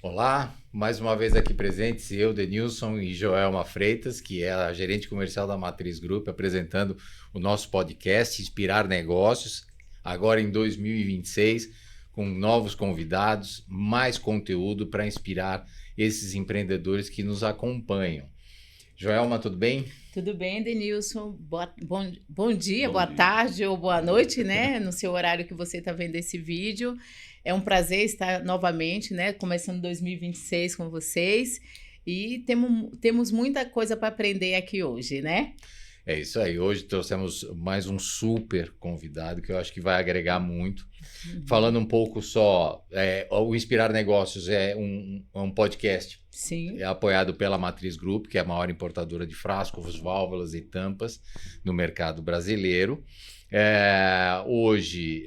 Olá, mais uma vez aqui presentes, eu, Denilson e Joelma Freitas, que é a gerente comercial da Matriz Group, apresentando o nosso podcast Inspirar Negócios, agora em 2026, com novos convidados, mais conteúdo para inspirar esses empreendedores que nos acompanham. Joelma, tudo bem? Tudo bem, Denilson? Bom dia, Bom boa dia. tarde ou boa noite, né? No seu horário que você está vendo esse vídeo. É um prazer estar novamente, né? Começando 2026 com vocês. E temos muita coisa para aprender aqui hoje, né? É isso aí, hoje trouxemos mais um super convidado que eu acho que vai agregar muito. Falando um pouco só, o Inspirar Negócios é um podcast Sim. apoiado pela Matriz Group, que é a maior importadora de frascos, válvulas e tampas no mercado brasileiro. Hoje,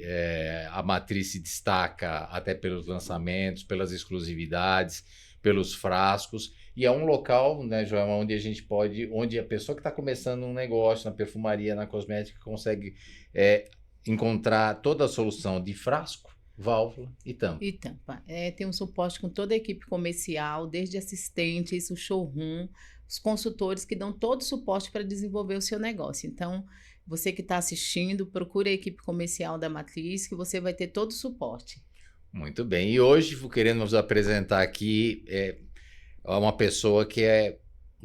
a Matriz se destaca até pelos lançamentos, pelas exclusividades, pelos frascos, e é um local, né, João, onde a pessoa que está começando um negócio na perfumaria, na cosmética, consegue encontrar toda a solução de frasco, válvula e tampa. E tampa. Tem um suporte com toda a equipe comercial, desde assistentes, o showroom, os consultores que dão todo o suporte para desenvolver o seu negócio. Então, você que está assistindo, procure a equipe comercial da Matriz, que você vai ter todo o suporte. Muito bem. E hoje vou querendo nos apresentar aqui uma pessoa que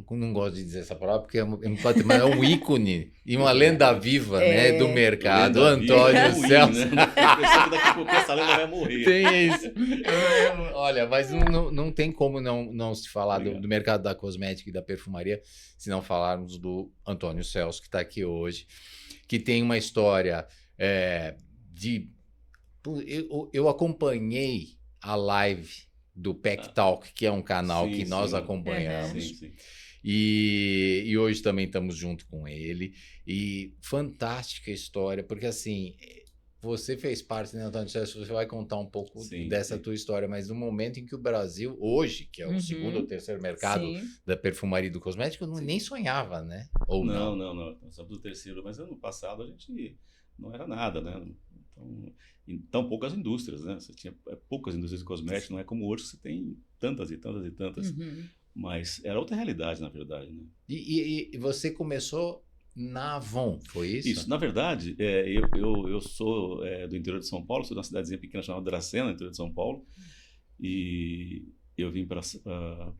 não gosto de dizer essa palavra porque mas é um ícone e uma lenda viva, né, do mercado, Antônio Celso. Né? A pessoa que daqui a pouco essa lenda vai morrer. Tem isso. Olha, mas não tem como não se falar do mercado da cosmética e da perfumaria se não falarmos do Antônio Celso, que está aqui hoje, que tem uma história Eu acompanhei a live do Pack Talk, que é um canal que nós acompanhamos. Sim. E hoje também estamos junto com ele. E fantástica história, porque assim, você fez parte, né, Antônio Celso? Você vai contar um pouco dessa tua história, mas no momento em que o Brasil, hoje, que é o segundo ou terceiro mercado da perfumaria e do cosmético, nem sonhava, né? Ou não? Não. Nós somos do terceiro, mas ano passado a gente não era nada, né? Então poucas indústrias, né? Você tinha poucas indústrias de cosméticos, não é como hoje você tem tantas e tantas e tantas. Mas era outra realidade, na verdade, né? E você começou na Avon, foi isso? Isso, na verdade, eu sou do interior de São Paulo, sou de uma cidadezinha pequena chamada Dracena, no interior de São Paulo, e eu vim para a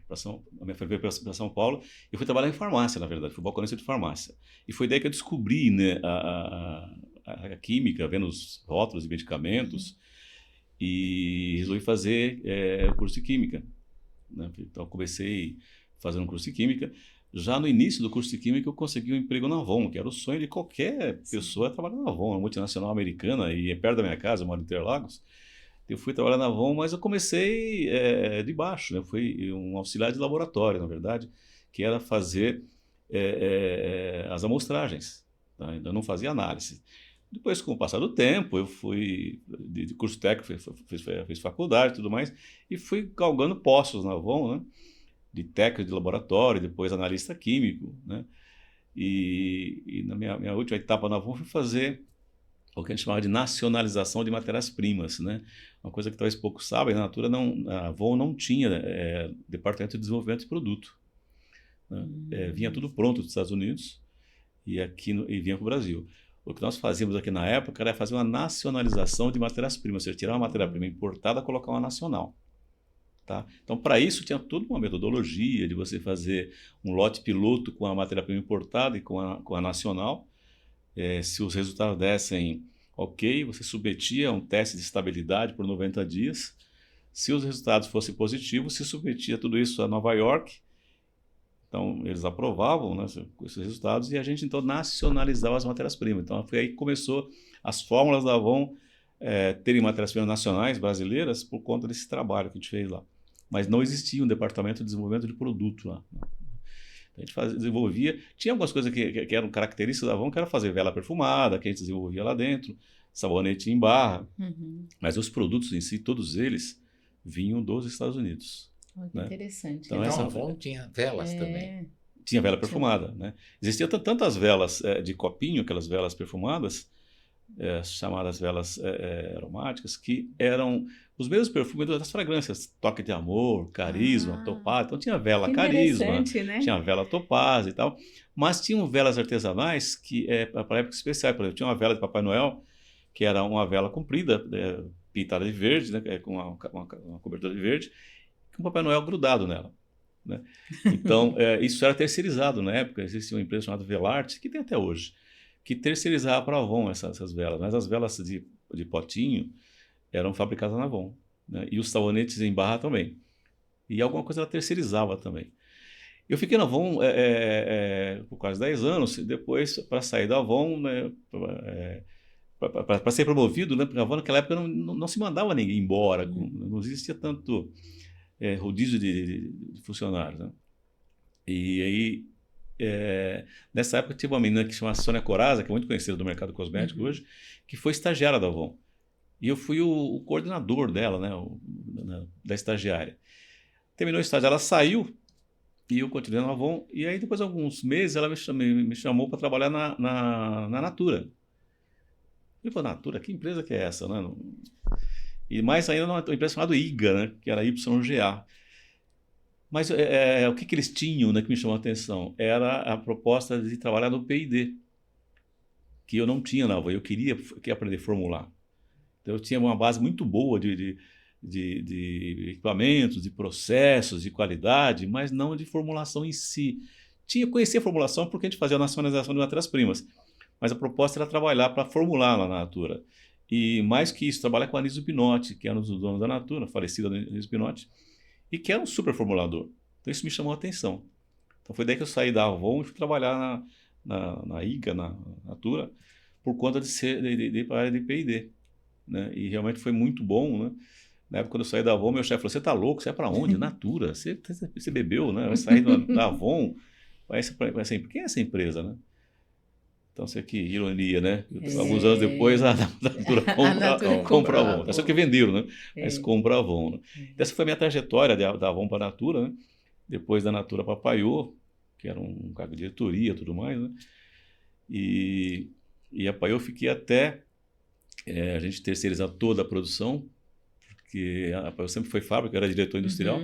minha família veio para São Paulo e fui trabalhar em farmácia, na verdade, fui balconista de farmácia. E foi daí que eu descobri, né, a química, vendo os rótulos de medicamentos, e resolvi fazer o curso de química, né? Então, comecei fazendo um curso de química. Já no início do curso de química, eu consegui um emprego na Avon, que era o sonho de qualquer pessoa trabalhar na Avon, uma multinacional americana, e é perto da minha casa, eu moro em Interlagos. Eu fui trabalhar na Avon, mas eu comecei de baixo, né? Eu fui um auxiliar de laboratório, na verdade, que era fazer as amostragens, tá? Ainda não fazia análise. Depois, com o passar do tempo, eu fui de curso técnico, fiz faculdade e tudo mais, e fui galgando postos na Avon, né? De técnico de laboratório, depois analista químico, né? E na minha última etapa na Avon, fui fazer o que a gente chamava de nacionalização de matérias-primas, né? Uma coisa que talvez poucos sabem, a Avon não tinha departamento de desenvolvimento de produto, né? Vinha tudo pronto dos Estados Unidos e vinha para o Brasil. O que nós fazíamos aqui na época era fazer uma nacionalização de matérias-primas, ou seja, tirar uma matéria-prima importada e colocar uma nacional. Tá? Então, para isso, tinha toda uma metodologia de você fazer um lote piloto com a matéria-prima importada e com a nacional. Se os resultados dessem ok, você submetia a um teste de estabilidade por 90 dias. Se os resultados fossem positivos, se submetia tudo isso a Nova York. Então, eles aprovavam, né, esses resultados e a gente, então, nacionalizava as matérias-primas. Então, foi aí que começou as fórmulas da Avon terem matérias-primas nacionais, brasileiras, por conta desse trabalho que a gente fez lá. Mas não existia um departamento de desenvolvimento de produto lá. A gente desenvolvia... Tinha algumas coisas que eram características da Avon, que era fazer vela perfumada, que a gente desenvolvia lá dentro, sabonete em barra. Mas os produtos em si, todos eles, vinham dos Estados Unidos. Que interessante. Então, a Avon tinha velas também. Tinha vela perfumada, né? Existiam tantas velas de copinho, aquelas velas perfumadas, chamadas velas aromáticas, que eram os mesmos perfumes das fragrâncias, toque de amor, carisma, topaz. Então tinha vela carisma, né? tinha vela topaz e tal, mas tinham velas artesanais que para épocas especiais. Por exemplo, tinha uma vela de Papai Noel, que era uma vela comprida, pintada de verde, né, com uma cobertura de verde, com o Papai Noel grudado nela. Né? Então, isso era terceirizado na época. Existia uma empresa chamada Velarte, que tem até hoje, que terceirizava para a Avon essas velas. Mas as velas de potinho eram fabricadas na Avon. Né? E os sabonetes em barra também. E alguma coisa ela terceirizava também. Eu fiquei na Avon por quase 10 anos. Depois, para sair da Avon, né, para ser promovido, né, porque a Avon naquela época não se mandava ninguém embora. Não existia tanto rodízio de funcionários. Né? E aí, nessa época, tive uma menina que se chama Sônia Coraza, que é muito conhecida do mercado cosmético hoje, que foi estagiária da Avon. E eu fui o coordenador dela, né, da estagiária. Terminou o estágio, ela saiu e eu continuei na Avon. E aí, depois de alguns meses, ela me chamou para trabalhar na Natura. Eu falei, Natura, que empresa que é essa? Né? E mais ainda numa empresa chamada IGA, né, que era YGA. Mas o que eles tinham, né, que me chamou a atenção? Era a proposta de trabalhar no P&D, que eu não tinha na Avon. Eu queria aprender a formular. Então, eu tinha uma base muito boa de equipamentos, de processos, de qualidade, mas não de formulação em si. Conhecia a formulação porque a gente fazia a nacionalização de matérias-primas, mas a proposta era trabalhar para formular lá na Natura. E mais que isso, trabalhar com a Anísio Pinotti, que era um dos donos da Natura, falecida Anísio Pinotti, e que era um super formulador. Então isso me chamou a atenção. Então foi daí que eu saí da Avon e fui trabalhar na IGA, na Natura, por conta de ser para a área de P&D. Né? E realmente foi muito bom. Né? Na época, quando eu saí da Avon, meu chefe falou, você está louco? Você é para onde? Natura? Você bebeu, né? Vai sair da Avon? Quem é essa empresa? Né? Então, você que ironia, né? Alguns anos depois, a Natura compra a Avon. É só que venderam, né? Mas compra a Avon. Né? Essa foi a minha trajetória da Avon para a Natura, né? Depois da Natura para a Paiô, que era um cargo de diretoria e tudo mais, né? E a Paiô eu fiquei até a gente terceirizar toda a produção, porque a Paiô sempre foi fábrica, eu era diretor industrial,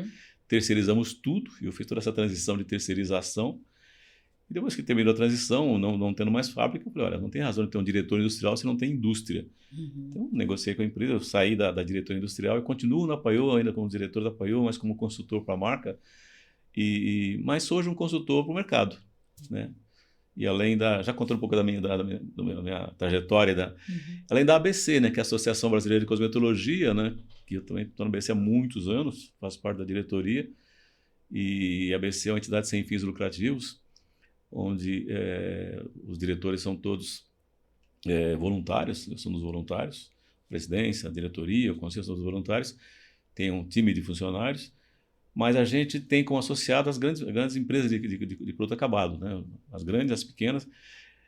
terceirizamos tudo, e eu fiz toda essa transição de terceirização. E depois que terminou a transição, não tendo mais fábrica, eu falei, olha, não tem razão de ter um diretor industrial se não tem indústria. Então, negociei com a empresa, eu saí da diretoria industrial e continuo na Paiô, ainda como diretor da Paiô, mas como consultor para a marca, mas hoje um consultor para o mercado. Né? E além já contando um pouco da minha trajetória, além da ABC, né, que é a Associação Brasileira de Cosmetologia, né, que eu também estou na ABC há muitos anos, faço parte da diretoria, e a ABC é uma entidade sem fins lucrativos, onde os diretores são todos voluntários, eu sou um dos voluntários, presidência, diretoria, o conselho são dos voluntários, tem um time de funcionários, mas a gente tem como associado as grandes empresas de produto acabado, né? As grandes, as pequenas,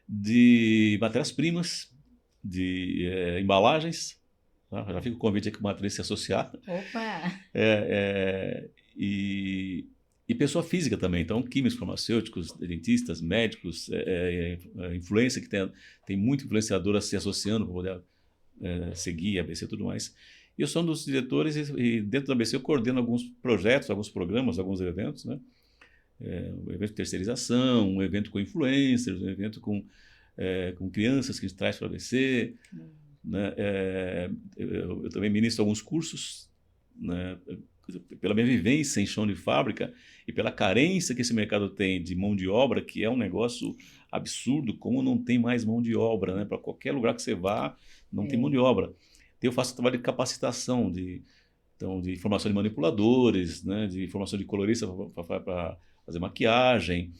de matérias-primas, de embalagens, tá? Já fica o convite aqui para a matriz se associar. Opa! E pessoa física também, então químicos, farmacêuticos, dentistas, médicos, influência, que tem muito influenciadora se associando para poder seguir a ABC e tudo mais. E eu sou um dos diretores e dentro da ABC eu coordeno alguns projetos, alguns programas, alguns eventos, né? Um evento de terceirização, um evento com influencers, um evento com crianças que a gente traz para a ABC. Né? Eu também ministro alguns cursos, né? Pela minha vivência em chão de fábrica e pela carência que esse mercado tem de mão de obra, que é um negócio absurdo, como não tem mais mão de obra, né? Para qualquer lugar que você vá, não tem mão de obra. Eu faço trabalho de capacitação, de formação de manipuladores, né? De formação de colorista para fazer maquiagem,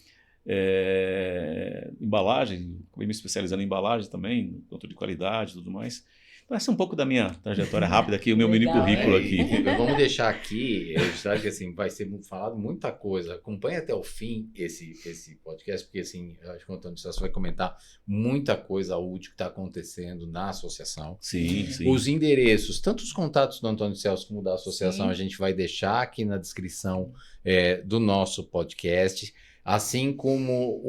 embalagem, me especializando em embalagem também, controle de qualidade e tudo mais. Então, essa é um pouco da minha trajetória rápida aqui, o meu mini currículo aqui. Vamos deixar aqui, registrado que assim, vai ser falado muita coisa. Acompanhe até o fim esse podcast, porque assim, acho que o Antônio Celso vai comentar muita coisa útil que está acontecendo na associação. Sim. Os endereços, tanto os contatos do Antônio Celso como da associação, a gente vai deixar aqui na descrição do nosso podcast. Assim como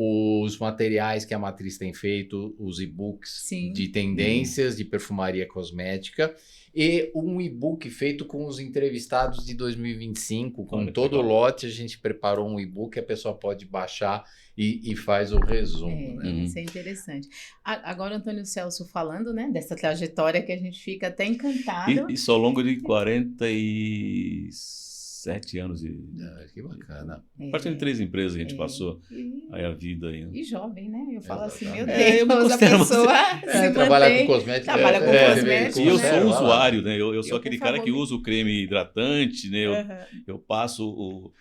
os materiais que a Matriz tem feito, os e-books Sim. de tendências de perfumaria cosmética, e um e-book feito com os entrevistados de 2025, com Olha, todo o legal. lote, a gente preparou um e-book que a pessoa pode baixar e faz o resumo, né? Isso é interessante. Agora, Antônio Celso falando, né, dessa trajetória que a gente fica até encantado. Isso ao longo de 47 anos de... Que bacana. Praticamente 3 empresas que a gente passou E, aí a vida aí, né? e jovem, né? Eu falo assim, meu Exatamente. Eu me Deus, a considero pessoa se trabalhar com mantém. cosméticos. Trabalha com cosméticos, E eu né? sou um Vai lá. usuário, né? Eu sou Eu, aquele por cara favor, que me- usa o creme hidratante, né? Aham. Eu passo o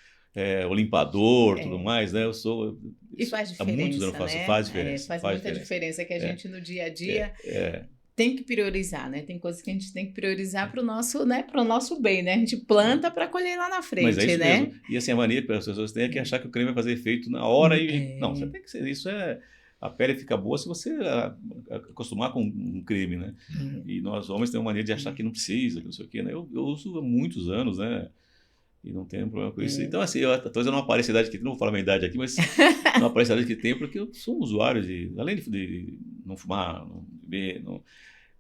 limpador, É. tudo mais, né? Eu sou... E faz Há muitos diferença, anos eu faço, né? faz diferença. Faz faz muita diferença. diferença que a gente no dia a dia É. tem que priorizar, né? Tem coisas que a gente tem que priorizar para o nosso, né? Para o nosso bem, né? A gente planta para colher lá na frente, Mas é isso né? mesmo. E assim, a mania que as pessoas têm é que achar que o creme vai fazer efeito na hora e... É. Não, você tem que ser... Isso é... A pele fica boa se você acostumar com um creme, né? E nós homens temos mania de achar que não precisa, que não sei o quê, né? Eu uso há muitos anos, né? E não tenho problema com isso. Então, assim, eu estou dizendo uma aparência idade que não vou falar a minha idade aqui, mas uma aparência idade que tem, porque eu sou um usuário de... Além de não fumar, não beber, não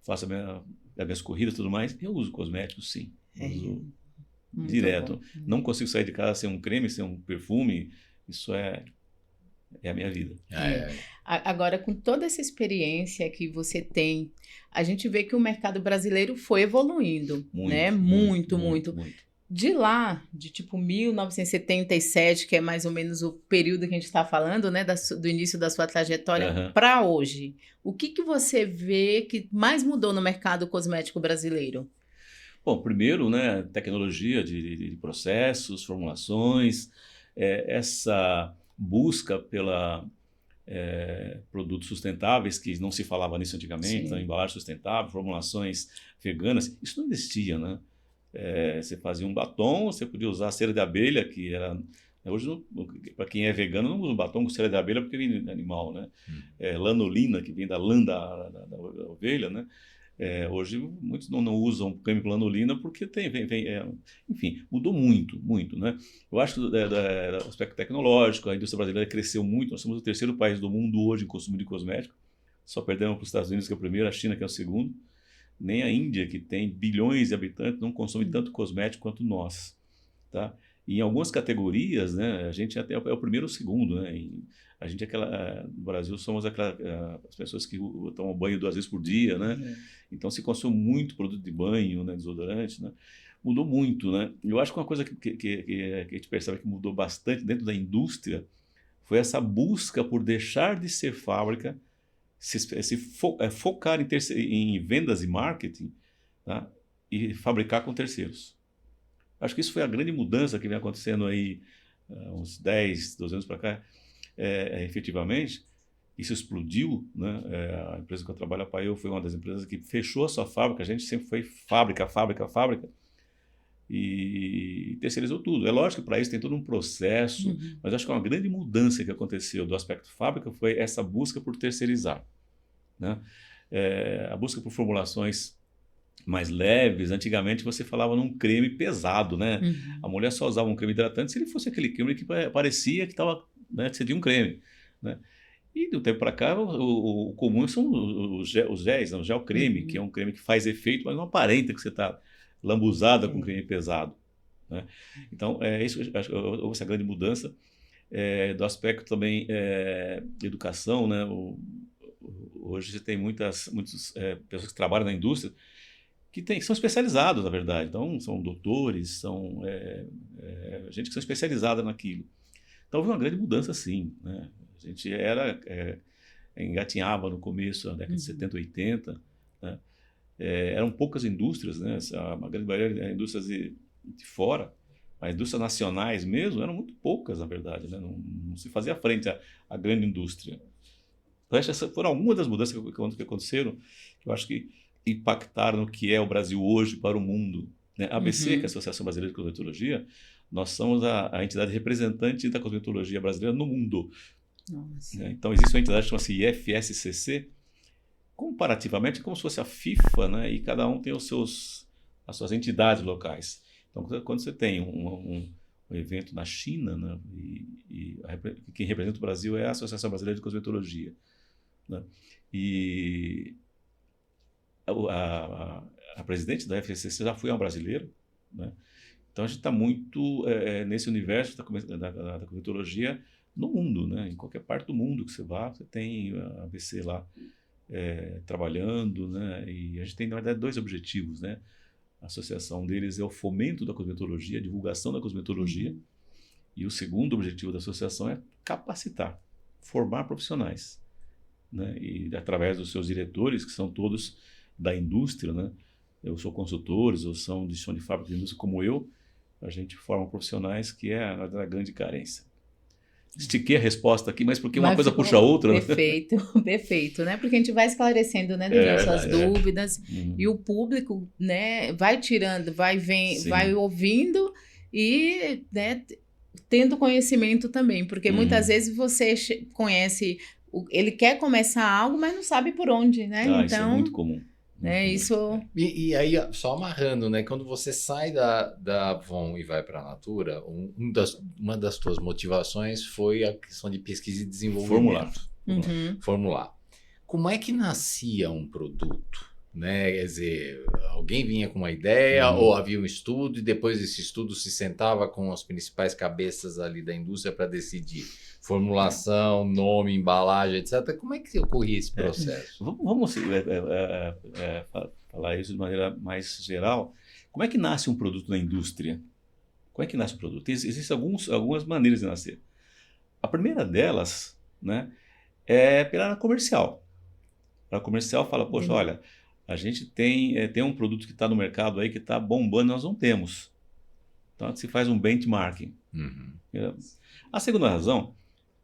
faço as minhas corridas e tudo mais, eu uso cosméticos, sim. Uso Muito direto. bom. Não consigo sair de casa sem um creme, sem um perfume. Isso é a minha vida. Agora, com toda essa experiência que você tem, a gente vê que o mercado brasileiro foi evoluindo, né? Muito. De lá, de tipo 1977, que é mais ou menos o período que a gente está falando, né, do início da sua trajetória, para hoje, o que você vê que mais mudou no mercado cosmético brasileiro? Bom, primeiro, né, tecnologia de processos, formulações, essa busca pela produtos sustentáveis, que não se falava nisso antigamente, então, embalagem sustentável, formulações veganas, isso não existia, né? Você fazia um batom, você podia usar cera de abelha, que era... Hoje, para quem é vegano, não usa um batom com cera de abelha porque vem de animal, né? Lanolina, que vem da lã da ovelha, né? Hoje, muitos não usam creme com lanolina porque enfim, mudou muito, né? Eu acho que do aspecto tecnológico, a indústria brasileira cresceu muito. Nós somos o 3º país do mundo hoje em consumo de cosmético. Só perdemos para os Estados Unidos, que é o primeiro, a China, que é o segundo. Nem a Índia, que tem bilhões de habitantes, não consome tanto cosmético quanto nós, tá? E em algumas categorias, né, a gente até é o primeiro ou o segundo, né? A gente no Brasil somos as pessoas que tomam banho 2 vezes por dia, né? Então se consome muito produto de banho, né, desodorante, né? Mudou muito, né? Eu acho que uma coisa que a gente percebe que mudou bastante dentro da indústria foi essa busca por deixar de ser fábrica, focar em vendas e marketing, tá? E fabricar com terceiros. Acho que isso foi a grande mudança que vem acontecendo aí uns 10, 12 anos para cá, efetivamente. Isso explodiu, né? A empresa que eu trabalho, a Pael, foi uma das empresas que fechou a sua fábrica. A gente sempre foi fábrica, e terceirizou tudo. É lógico que para isso tem todo um processo, mas acho que uma grande mudança que aconteceu do aspecto fábrica foi essa busca por terceirizar, né? A busca por formulações mais leves. Antigamente você falava num creme pesado, né? A mulher só usava um creme hidratante se ele fosse aquele creme que parecia que estava, né, que seria um creme, né? E do tempo para cá, o comum são os géis, né? O gel creme, que é um creme que faz efeito, mas não aparenta que você está lambuzada com creme pesado, né? Então, isso, acho que houve essa grande mudança. Do aspecto também de educação, né? Hoje você tem muitas pessoas que trabalham na indústria que são especializados, na verdade. Então, são doutores, são gente que são especializada naquilo. Então, houve uma grande mudança, sim, né? A gente engatinhava no começo, na década de 70, 80, né? Eram poucas indústrias, né? A grande maioria eram indústrias de fora. As indústrias nacionais mesmo eram muito poucas, na verdade, né? Não se fazia frente à grande indústria. Então, essas foram algumas das mudanças que aconteceram, que eu acho que impactaram no que é o Brasil hoje para o mundo, né? A ABC, que é a Associação Brasileira de Cosmetologia, nós somos a entidade representante da cosmetologia brasileira no mundo. Nossa. Então, existe uma entidade que chama-se IFSCC, comparativamente é como se fosse a FIFA, né? E cada um tem as suas entidades locais. Então, quando você tem evento na China, né? Quem representa o Brasil é a Associação Brasileira de Cosmetologia, né? E a presidente da FCC já foi uma brasileira, né? Então a gente está muito nesse universo da cosmetologia no mundo, né? Em qualquer parte do mundo que você vá, você tem a ABC lá trabalhando, né? E a gente tem, na verdade, 2 objetivos, né? A associação deles é o fomento da cosmetologia, a divulgação da cosmetologia, e o segundo objetivo da associação é capacitar, formar profissionais, né? E através dos seus diretores, que são todos da indústria, né? Eu sou consultores, ou são de chão de fábrica de indústria como eu, a gente forma profissionais que é a grande carência. Estiquei a resposta aqui, mas porque uma coisa puxa a outra. Perfeito, perfeito, né? Porque a gente vai esclarecendo, né, suas dúvidas, e o público, né, vai tirando, vai ouvindo e, né, tendo conhecimento também, porque muitas vezes você conhece, ele quer começar algo, mas não sabe por onde, né? Então, isso é muito comum. Isso. E aí, só amarrando, né? Quando você sai da Avon e vai para a Natura, uma das tuas motivações foi a questão de pesquisa e desenvolvimento. Formular. Como é que nascia um produto? Né? Quer dizer, alguém vinha com uma ideia ou havia um estudo e depois desse estudo se sentava com as principais cabeças ali da indústria para decidir formulação, nome, embalagem, etc. Como é que ocorria esse processo? Vamos falar isso de maneira mais geral. Como é que nasce um produto na indústria? Como é que nasce um produto? Existem algumas maneiras de nascer. A primeira delas, né, é pela área comercial. A área comercial fala, poxa, olha, a gente tem um produto que está no mercado aí que está bombando, nós não temos. Então, se faz um benchmarking. A segunda razão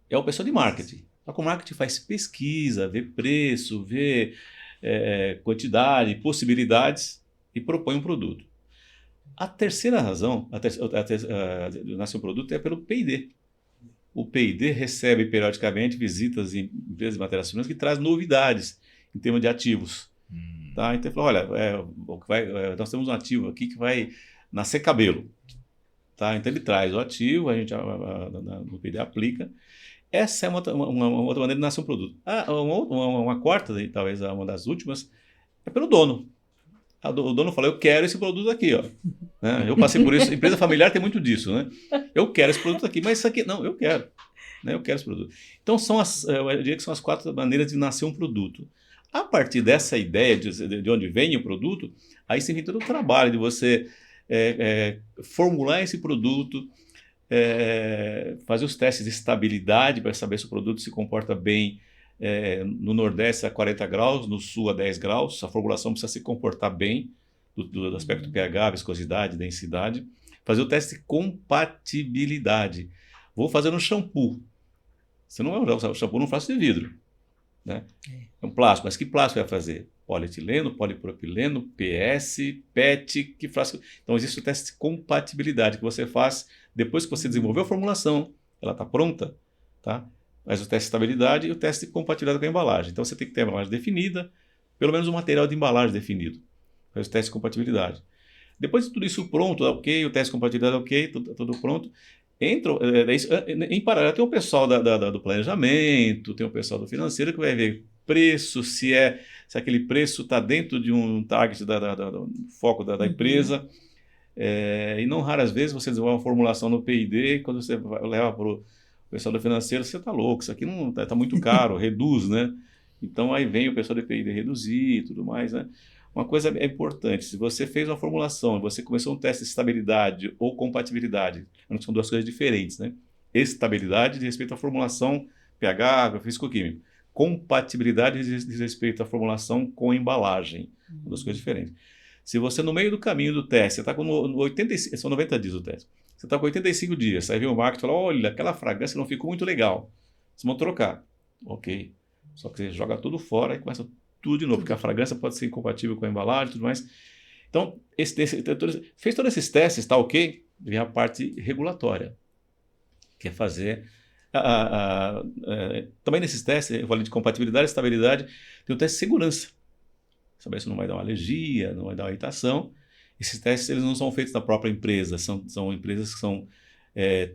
é o pessoal de marketing. O marketing faz pesquisa, vê preço, vê quantidade, possibilidades e propõe um produto. A terceira razão, nasce um produto é pelo P&D. O P&D recebe periodicamente visitas em empresas de matérias-primas que trazem novidades em termos de ativos. Tá? Então, ele falou, olha, nós temos um ativo aqui que vai nascer cabelo. Tá? Então, ele traz o ativo, a gente no P&D aplica. Essa é uma outra maneira de nascer um produto. Uma quarta, talvez uma das últimas, é pelo dono. O dono fala, eu quero esse produto aqui. Ó. Né? Eu passei por isso, empresa familiar tem muito disso. Né? Eu quero esse produto aqui, mas isso aqui, não, eu quero. Né? Eu quero esse produto. Então, eu diria que são as 4 maneiras de nascer um produto. A partir dessa ideia de onde vem o produto, aí você tem todo o trabalho de você formular esse produto, fazer os testes de estabilidade para saber se o produto se comporta bem no Nordeste a 40 graus, no Sul a 10 graus. A formulação precisa se comportar bem do aspecto pH, viscosidade, densidade. Fazer o teste de compatibilidade. Vou fazer um shampoo. Você não vai usar o shampoo num frasco de vidro. Né? É um plástico, mas que plástico vai fazer? Polietileno, polipropileno, PS, PET, que frasco? Então existe o teste de compatibilidade que você faz depois que você desenvolveu a formulação, ela está pronta, tá? Faz o teste de estabilidade e o teste de compatibilidade com a embalagem. Então você tem que ter a embalagem definida, pelo menos o material de embalagem definido. Faz o teste de compatibilidade. Depois de tudo isso pronto, ok, o teste de compatibilidade ok, tudo pronto. Em paralelo tem o pessoal do planejamento, tem o pessoal do financeiro que vai ver preço, se aquele preço está dentro de um target do foco da empresa. E não raras vezes você desenvolve uma formulação no P&D, quando você leva para o pessoal do financeiro, você está louco, isso aqui não está muito caro, reduz, né? Então aí vem o pessoal do P&D reduzir e tudo mais, né? Uma coisa é importante, se você fez uma formulação, você começou um teste de estabilidade ou compatibilidade, são 2 coisas diferentes, né? Estabilidade diz respeito à formulação pH, físico-químico. Compatibilidade diz respeito à formulação com embalagem, são 2 coisas diferentes. Se você, no meio do caminho do teste, você está com 85, são 90 dias o teste, você está com 85 dias, aí vem o marketing e fala, olha, aquela fragrância não ficou muito legal, vocês vão trocar. Ok, só que você joga tudo fora e começa tudo de novo, porque a fragrância pode ser incompatível com a embalagem e tudo mais. Então, fez todos esses testes, está ok, vem a parte regulatória, que é fazer... também nesses testes, eu falei de compatibilidade e estabilidade, tem o teste de segurança. Saber se não vai dar uma alergia, não vai dar uma irritação. Esses testes eles não são feitos na própria empresa, são empresas que são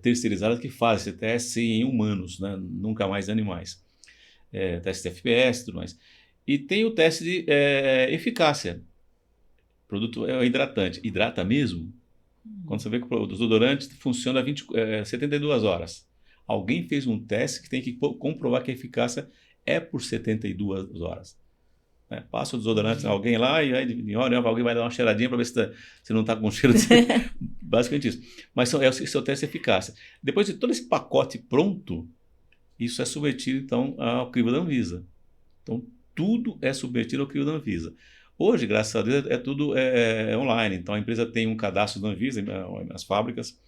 terceirizadas que fazem esse teste em humanos, né? Nunca mais em animais. Teste de FPS e tudo mais. E tem o teste de eficácia. O produto é hidratante. Hidrata mesmo? Quando você vê que o desodorante funciona 72 horas. Alguém fez um teste que tem que comprovar que a eficácia é por 72 horas. Passa o desodorante, alguém lá e aí alguém vai dar uma cheiradinha para ver se não está com cheiro. Basicamente isso. Mas esse é o teste de eficácia. Depois de todo esse pacote pronto, isso é submetido, então, ao crivo da Anvisa. Então, tudo é submetido ao crivo da Anvisa. Hoje, graças a Deus, tudo online. Então, a empresa tem um cadastro da Anvisa, as fábricas,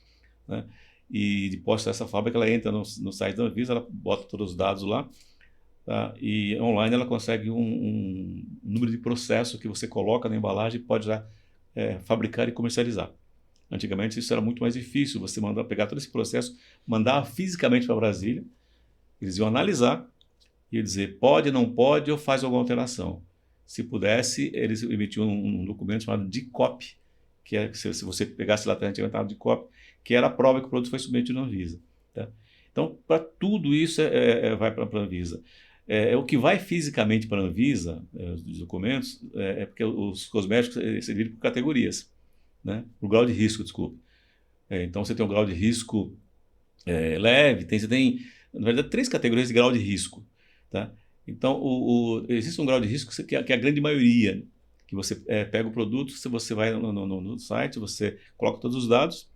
né? E depois dessa fábrica, ela entra no site da Anvisa, ela bota todos os dados lá, tá? E online ela consegue um número de processo que você coloca na embalagem e pode já fabricar e comercializar. Antigamente, isso era muito mais difícil, você pegar todo esse processo, mandar fisicamente para Brasília, eles iam analisar e dizer pode, não pode ou faz alguma alteração. Se pudesse, eles emitiam um documento chamado DICOP, que é, se você pegasse lá atrás, tinha entrado DICOP, que era a prova que o produto foi submetido na Anvisa. Tá? Então, para tudo isso vai para a Anvisa. O que vai fisicamente para a Anvisa, os documentos, porque os cosméticos se dividem por categorias, né? Por grau de risco, desculpe. Então, você tem um grau de risco leve, você tem, na verdade, 3 categorias de grau de risco. Tá? Então, existe um grau de risco que é a grande maioria, que você pega o produto, se você vai no site, você coloca todos os dados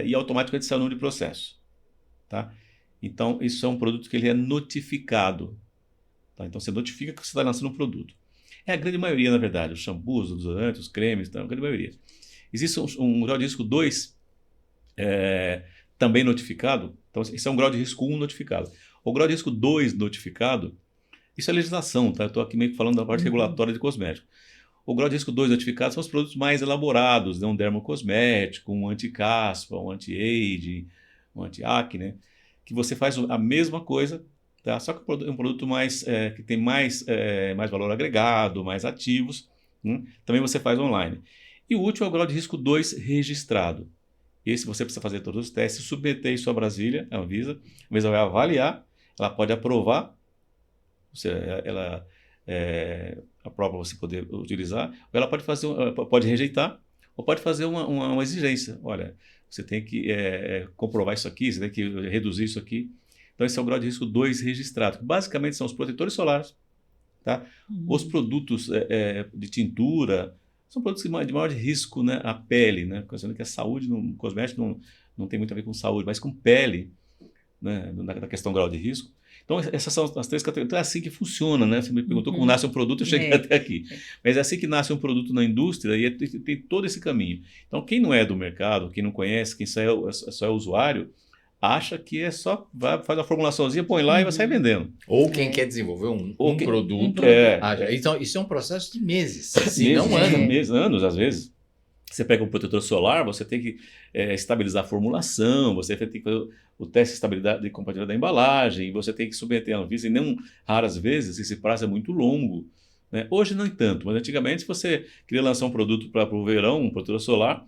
e automaticamente sai o número de processo. Tá? Então, isso é um produto que ele é notificado. Tá? Então, você notifica que você está lançando um produto. É a grande maioria, na verdade, os shampoos, os desodorantes, os cremes, a grande maioria. Existe um grau de risco 2, também notificado. Então, esse é um grau de risco 1 notificado. O grau de risco 2 notificado, isso é legislação, tá? Eu estou aqui meio que falando da parte regulatória de cosmético. O grau de risco 2 notificado são os produtos mais elaborados, né? Um dermocosmético, um anti-caspa, um anti-age, um anti-acne, que você faz a mesma coisa, tá? Só que é um produto mais, que tem mais valor agregado, mais ativos. Também você faz online. E o último é o grau de risco 2 registrado. Esse você precisa fazer todos os testes, submeter isso a Brasília, a Anvisa vai avaliar, ela pode aprovar, ela aprova você poder utilizar, ou ela pode rejeitar, ou pode fazer uma exigência. Olha, você tem que comprovar isso aqui, você tem que reduzir isso aqui. Então, esse é o grau de risco 2 registrado, que basicamente são os protetores solares, tá? Os produtos de tintura, são produtos de maior risco, né, à pele, né? Considerando que a saúde no cosmético não tem muito a ver com saúde, mas com pele, né, na questão grau de risco. Então, essas são as 3 categorias. Então, é assim que funciona, né? Você me perguntou como nasce um produto, eu cheguei até aqui. Mas é assim que nasce um produto na indústria e tem todo esse caminho. Então, quem não é do mercado, quem não conhece, quem só é usuário, acha que faz a formulaçãozinha, põe lá e vai sair vendendo. Ou quem quer desenvolver um produto. Então, isso é um processo de meses, se não anos. Anos, às vezes. Você pega um protetor solar, você tem que estabilizar a formulação, você tem que fazer o teste de estabilidade e compatibilidade da embalagem, você tem que submeter a Anvisa, e não raras vezes esse prazo é muito longo. Né? Hoje não tanto, mas antigamente você queria lançar um produto para o verão, um protetor solar,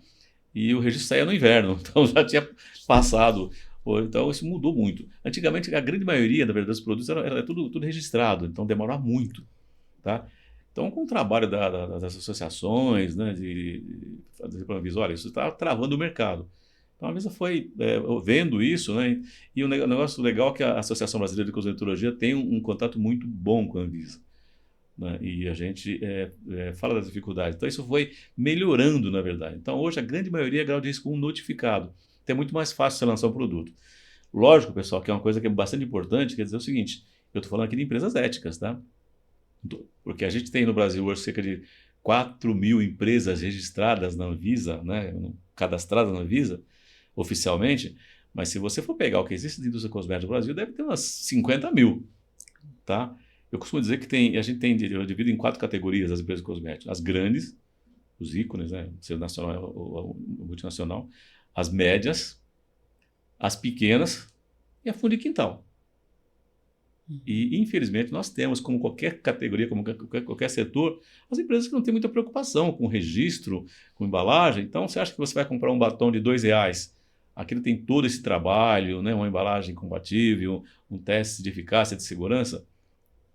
e o registro saía no inverno, então já tinha passado. Então isso mudou muito. Antigamente a grande maioria, na verdade, dos produtos era tudo registrado, então demorava muito. Tá? Então, com o trabalho das associações, né, de fazer para a Anvisa, olha, isso está travando o mercado. Então, a Anvisa foi vendo isso, né, e o negócio legal é que a Associação Brasileira de Cosmetologia tem um contato muito bom com a Anvisa. Né, e a gente fala das dificuldades. Então, isso foi melhorando, na verdade. Então, hoje, a grande maioria é grau de risco 1 notificado. Então, é muito mais fácil você lançar um produto. Lógico, pessoal, que é uma coisa que é bastante importante, quer dizer o seguinte, eu estou falando aqui de empresas éticas, tá? Porque a gente tem no Brasil hoje cerca de 4.000 empresas registradas na Anvisa, né, cadastradas na Anvisa, oficialmente, mas se você for pegar o que existe de indústria cosmética no Brasil, deve ter umas 50.000. Tá? Eu costumo dizer que eu divido em 4 categorias as empresas cosméticas. As grandes, os ícones, né, seja nacional ou multinacional, as médias, as pequenas e a fundo de quintal. E, infelizmente, nós temos, como qualquer categoria, como qualquer setor, as empresas que não têm muita preocupação com registro, com embalagem. Então, você acha que você vai comprar um batom de R$2 aquilo tem todo esse trabalho, né? Uma embalagem compatível, um teste de eficácia, de segurança,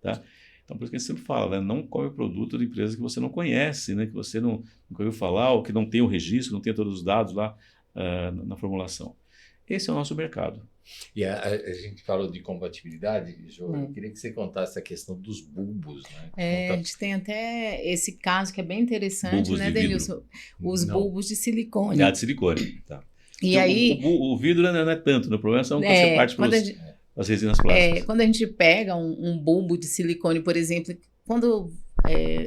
tá? Então, por isso que a gente sempre fala, né? Não come produto de empresa que você não conhece, né? Que você nunca ouviu falar, ou que não tem o registro, não tem todos os dados lá na formulação. Esse é o nosso mercado. E a gente falou de compatibilidade, Jo, eu queria que você contasse a questão dos bulbos, né? A gente tem até esse caso que é bem interessante, Bulbos né, de vidro. Denilson? Os bulbos de silicone. De silicone, tá. E Então, aí... o vidro não é tanto, né? O problema são quando você parte as resinas plásticas. Quando a gente pega um bulbo de silicone, por exemplo, quando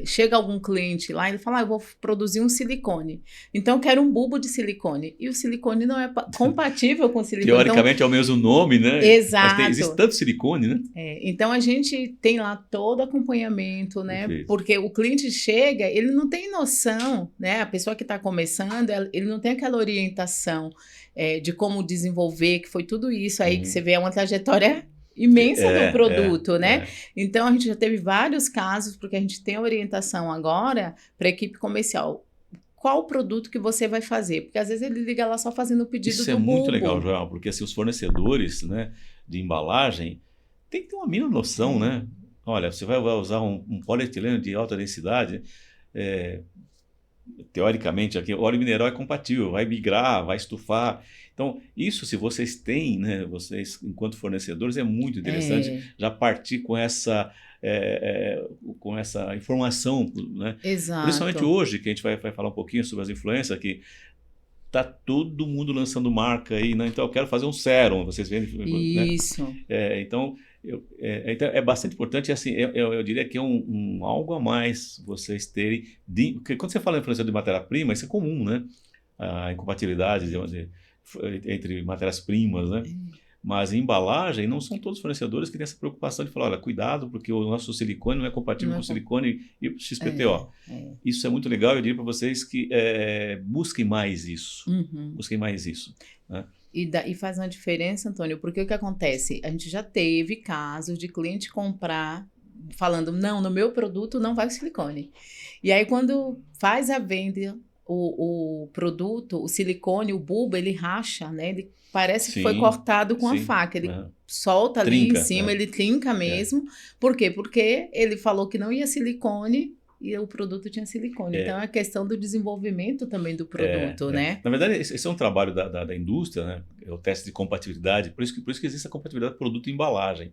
chega algum cliente lá, ele fala, eu vou produzir um silicone. Então, eu quero um bulbo de silicone. E o silicone não é compatível com o silicone. Teoricamente então, é o mesmo nome, né? Exato. Mas existe tanto silicone, né? Então, a gente tem lá todo acompanhamento, né? Perfeito. Porque o cliente chega, ele não tem noção, né? A pessoa que está começando, ele não tem aquela orientação de como desenvolver, que foi tudo isso aí que você vê, é uma trajetória imensa do produto, né? Então, a gente já teve vários casos, porque a gente tem a orientação agora para a equipe comercial. Qual o produto que você vai fazer? Porque às vezes ele liga lá só fazendo o pedido do bulbo. Isso é muito legal, Joel, porque assim, os fornecedores, né, de embalagem tem que ter uma mínima noção, né? Olha, você vai usar um polietileno de alta densidade, teoricamente, aqui, o óleo mineral é compatível, vai migrar, vai estufar. Então, isso, se vocês têm, né, vocês, enquanto fornecedores, é muito interessante já partir com essa informação, né? Exato. Principalmente hoje, que a gente vai falar um pouquinho sobre as influências, que tá todo mundo lançando marca aí, né? Então, eu quero fazer um sérum, vocês veem? Isso. Né? Então, é bastante importante, assim, eu diria que é algo a mais vocês terem, porque quando você fala em influência de matéria-prima, isso é comum, né? A incompatibilidade entre matérias-primas, né? Mas em embalagem, não são todos os fornecedores que têm essa preocupação de falar, olha, cuidado, porque o nosso silicone não é compatível com o silicone e XPTO. Isso é muito legal, eu diria para vocês que busquem mais isso. Busquem mais isso, né? E faz uma diferença, Antônio, porque o que acontece? A gente já teve casos de cliente comprar falando, não, no meu produto não vai o silicone. E aí, quando faz a venda, o produto, o silicone, o bulbo, ele racha, né? Ele parece que foi cortado com a faca. Ele solta ali em cima, ele trinca mesmo. Por quê? Porque ele falou que não ia silicone e o produto tinha silicone. Então, é a questão do desenvolvimento também do produto, né? Na verdade, esse é um trabalho da indústria, né? É o teste de compatibilidade. Por isso que existe a compatibilidade produto e embalagem.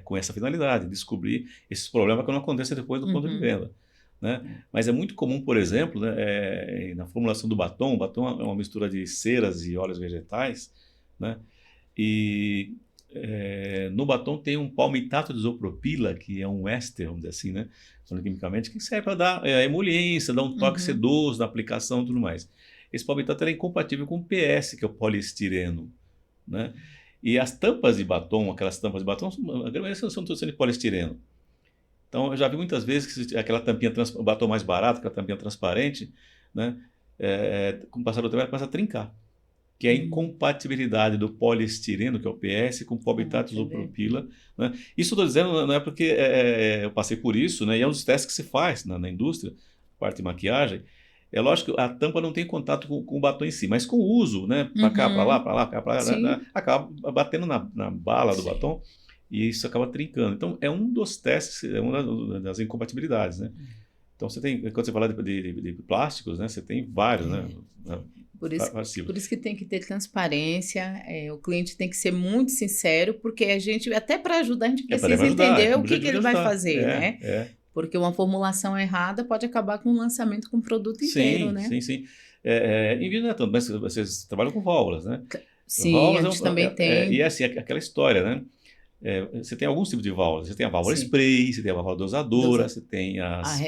Com essa finalidade, descobrir esses problemas que não acontecem depois do ponto de venda. Né? Mas é muito comum, por exemplo, né, na formulação do batom. O batom é uma mistura de ceras e óleos vegetais, né? E no batom tem um palmitato de isopropila, que é um éster, vamos dizer assim, né? Quimicamente, que serve para dar emoliência, dar um toque sedoso na aplicação e tudo mais. Esse palmitato é incompatível com o PS, que é o poliestireno, né? E as tampas de batom, aquelas tampas de batom, a grande maioria são todas de poliestireno. Então, eu já vi muitas vezes que aquela tampinha, o batom mais barato, aquela tampinha transparente, né, com o passar do tempo, ela começa a trincar. Que é a incompatibilidade do poliestireno, que é o PS, com o palmitato de isopropila. Né? Isso eu estou dizendo não é porque eu passei por isso, né, e é um dos testes que se faz na indústria, parte de maquiagem. É lógico que a tampa não tem contato com o batom em si, mas com o uso, né, para cá, para lá, para lá, para lá, né, acaba batendo na bala do batom. E isso acaba trincando. Então, é um dos testes, é uma das incompatibilidades, né? Então, você tem, quando você fala de plásticos, né? Você tem vários, né? Por isso que tem que ter transparência, o cliente tem que ser muito sincero, porque a gente, até para ajudar, a gente precisa entender o que ele vai fazer, né? Porque uma formulação errada pode acabar com o lançamento com o produto inteiro, né? Sim. Em vida, também, vocês trabalham com válvulas, né? Sim, válvulas a gente também tem. E é assim, aquela história, né? Você tem alguns tipos de válvulas. Você tem a válvula spray, você tem a válvula dosadora, você tem as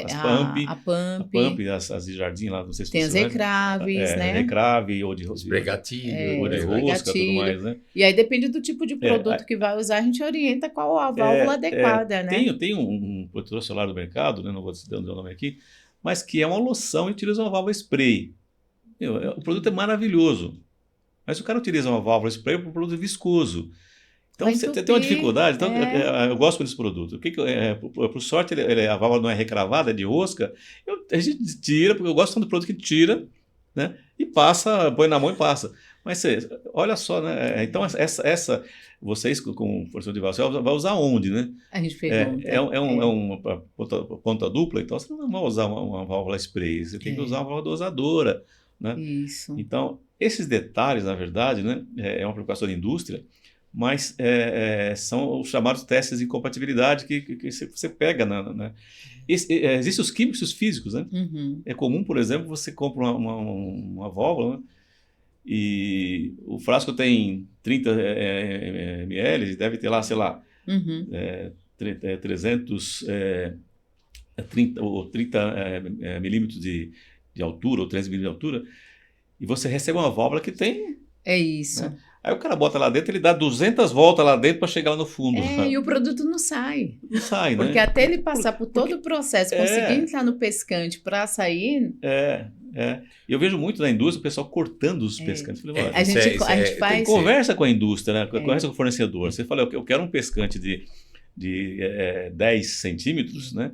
pump, as de jardim lá, não sei se tem as recraves, né? Recrave, ou de espregatilho, ou de rosca, tudo mais, né? E aí depende do tipo de produto que vai usar, a gente orienta qual a válvula adequada, né? Tem um protetor solar do mercado, né? Não vou dizer o nome aqui, mas que é uma loção e utiliza uma válvula spray. O produto é maravilhoso, mas o cara utiliza uma válvula spray para um produto viscoso. Então, você tem uma dificuldade. Então, eu gosto desse produto. Por sorte, a válvula não é recravada, é de rosca. A gente tira, porque eu gosto do produto que tira, né? E passa, põe na mão e passa. Mas olha só, né? Então, vocês, com força de válvula, você vai usar onde, né? A gente pergunta. É uma ponta dupla, então você não vai usar uma válvula spray, você tem que usar uma válvula dosadora, né? Isso. Então, esses detalhes, na verdade, né, é uma preocupação da indústria, mas são os chamados testes de compatibilidade que você pega, né? Existem os químicos e os físicos, né? Uhum. É comum, por exemplo, você compra uma válvula, né? E o frasco tem 30 ml, deve ter lá, sei lá, 300, 30 milímetros de altura, ou 300 milímetros de altura, e você recebe uma válvula que tem... É isso. Né? Aí o cara bota lá dentro, ele dá 200 voltas lá dentro para chegar lá no fundo. E o produto não sai. Não sai, né? Porque até ele passar por todo o processo, conseguir entrar no pescante para sair... E eu vejo muito na indústria o pessoal cortando os pescantes. Falei, a gente faz... Conversa com a indústria, né? Conversa com o fornecedor. Você fala, eu quero um pescante de 10 centímetros, né?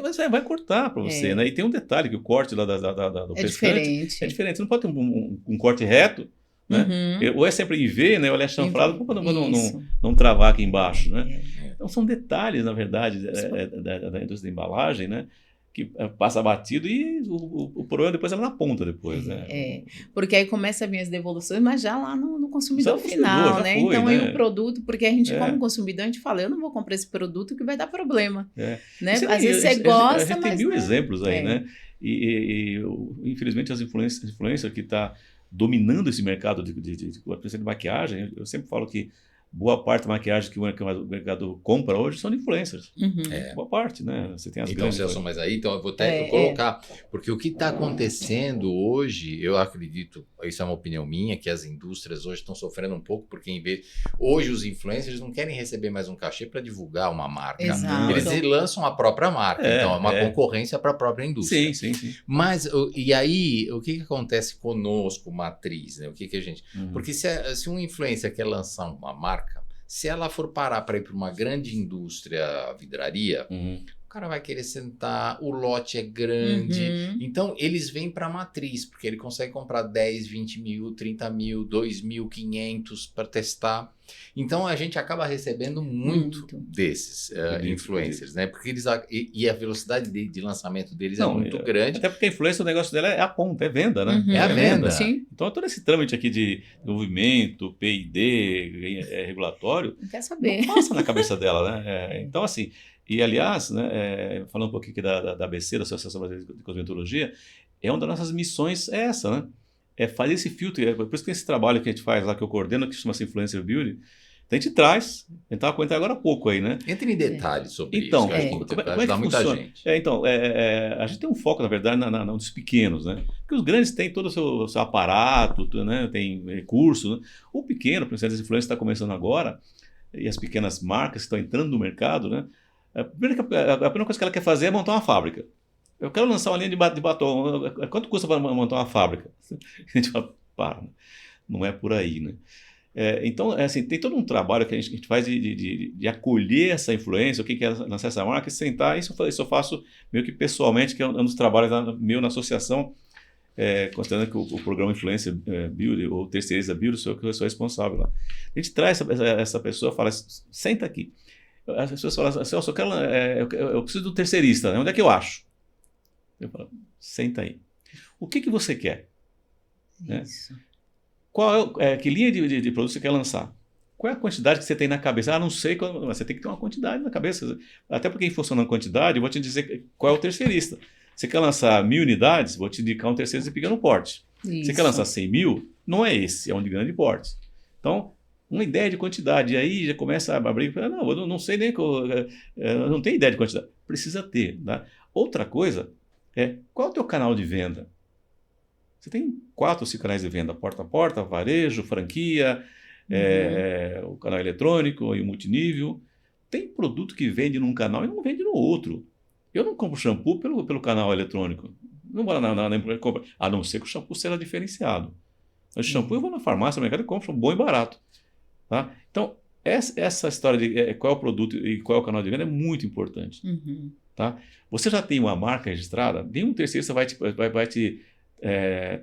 Você vai cortar para você, né? E tem um detalhe, que o corte lá do pescante é diferente. Você não pode ter um corte reto, né? Ou é sempre em V, né? Ou ele é chanfrado para não travar aqui embaixo, né? Então são detalhes, na verdade, da indústria da embalagem, né? Que passa batido e o problema depois é lá na ponta depois, né? Porque aí começa a vir as devoluções, mas já lá no consumidor final, né? Foi, então, né? Aí o produto, porque a gente, como consumidor, a gente fala, eu não vou comprar esse produto que vai dar problema, né? Às vezes você gosta, a gente mas... tem mil exemplos aí, né? E infelizmente, as influências que está dominando esse mercado de maquiagem, eu sempre falo que boa parte da maquiagem que o mercado compra hoje são de influencers. Boa parte, né? Você tem as então, grandes... Celso, mas aí então eu vou até colocar, porque o que está acontecendo hoje, eu acredito, isso é uma opinião minha, que as indústrias hoje estão sofrendo um pouco, porque hoje os influencers não querem receber mais um cachê para divulgar uma marca. Exato. Eles lançam a própria marca, então é uma concorrência para a própria indústria. Sim. Mas, e aí, o que acontece conosco, Matriz, né? O que a gente... Porque se um influencer quer lançar uma marca, se ela for parar para ir para uma grande indústria vidraria, o cara vai querer sentar, o lote é grande. Então, eles vêm para a matriz, porque ele consegue comprar 10, 20 mil, 30 mil, 2.500 para testar. Então, a gente acaba recebendo muito desses influencers, né? Porque eles... E a velocidade de lançamento deles é muito grande. Até porque a influência, o negócio dela é a ponta, é venda, né? É a venda. Sim. Então, todo esse trâmite aqui de movimento, P&D, regulatório, não quer saber. Não passa na cabeça dela, né? Então, assim... E, aliás, né, falando um pouquinho aqui da ABC, da Associação Brasileira de Cosmetologia, uma das nossas missões é essa, né? É fazer esse filtro. Por isso que esse trabalho que a gente faz lá, que eu coordeno, que chama-se Influencer Beauty, a gente traz, a gente estava comentando agora há pouco aí, né? Entre em detalhes sobre isso. Então, como é que muita funciona? Gente. A gente tem um foco, na verdade, nos pequenos, né? Porque os grandes têm todo o seu aparato, né? Tem recursos, né? O pequeno, por exemplo, as influências está começando agora, e as pequenas marcas que estão entrando no mercado, né? A primeira coisa que ela quer fazer é montar uma fábrica. Eu quero lançar uma linha de batom. Quanto custa para montar uma fábrica? A gente fala, não é por aí, né? Então, assim, tem todo um trabalho que a gente faz de acolher essa influência, o que é lançar essa marca, e sentar. Isso eu faço meio que pessoalmente, que é um dos trabalhos meu na associação, considerando que o programa Influencer Beauty, ou Terceiriza Beauty, sou eu que sou responsável lá. A gente traz essa pessoa e fala, senta aqui. As pessoas falam, Celso, eu preciso de um terceirista, né? Onde é que eu acho? Eu falo, senta aí. O que você quer? Isso. Qual que linha de produto você quer lançar? Qual é a quantidade que você tem na cabeça? Não sei, mas você tem que ter uma quantidade na cabeça. Até porque em função da quantidade, eu vou te dizer qual é o terceirista. Você quer lançar 1.000 unidades? Vou te indicar um terceirista de pequeno porte. Isso. Você quer lançar 100 mil? Não é esse, é um de grande porte. Então, uma ideia de quantidade. E aí já começa a abrir. Não, eu não sei nem. Eu não tenho ideia de quantidade. Precisa ter. Tá? Outra coisa qual é o teu canal de venda? Você tem 4 ou 5 canais de venda. Porta a porta, varejo, franquia, o canal eletrônico e o multinível. Tem produto que vende num canal e não vende no outro. Eu não compro shampoo pelo canal eletrônico. Não vou na empresa comprar. A não ser que o shampoo seja diferenciado. O shampoo eu vou na farmácia, no mercado e compro bom e barato. Tá? Então, essa história de qual é o produto e qual é o canal de venda é muito importante. Tá? Você já tem uma marca registrada, nenhum terceirista vai te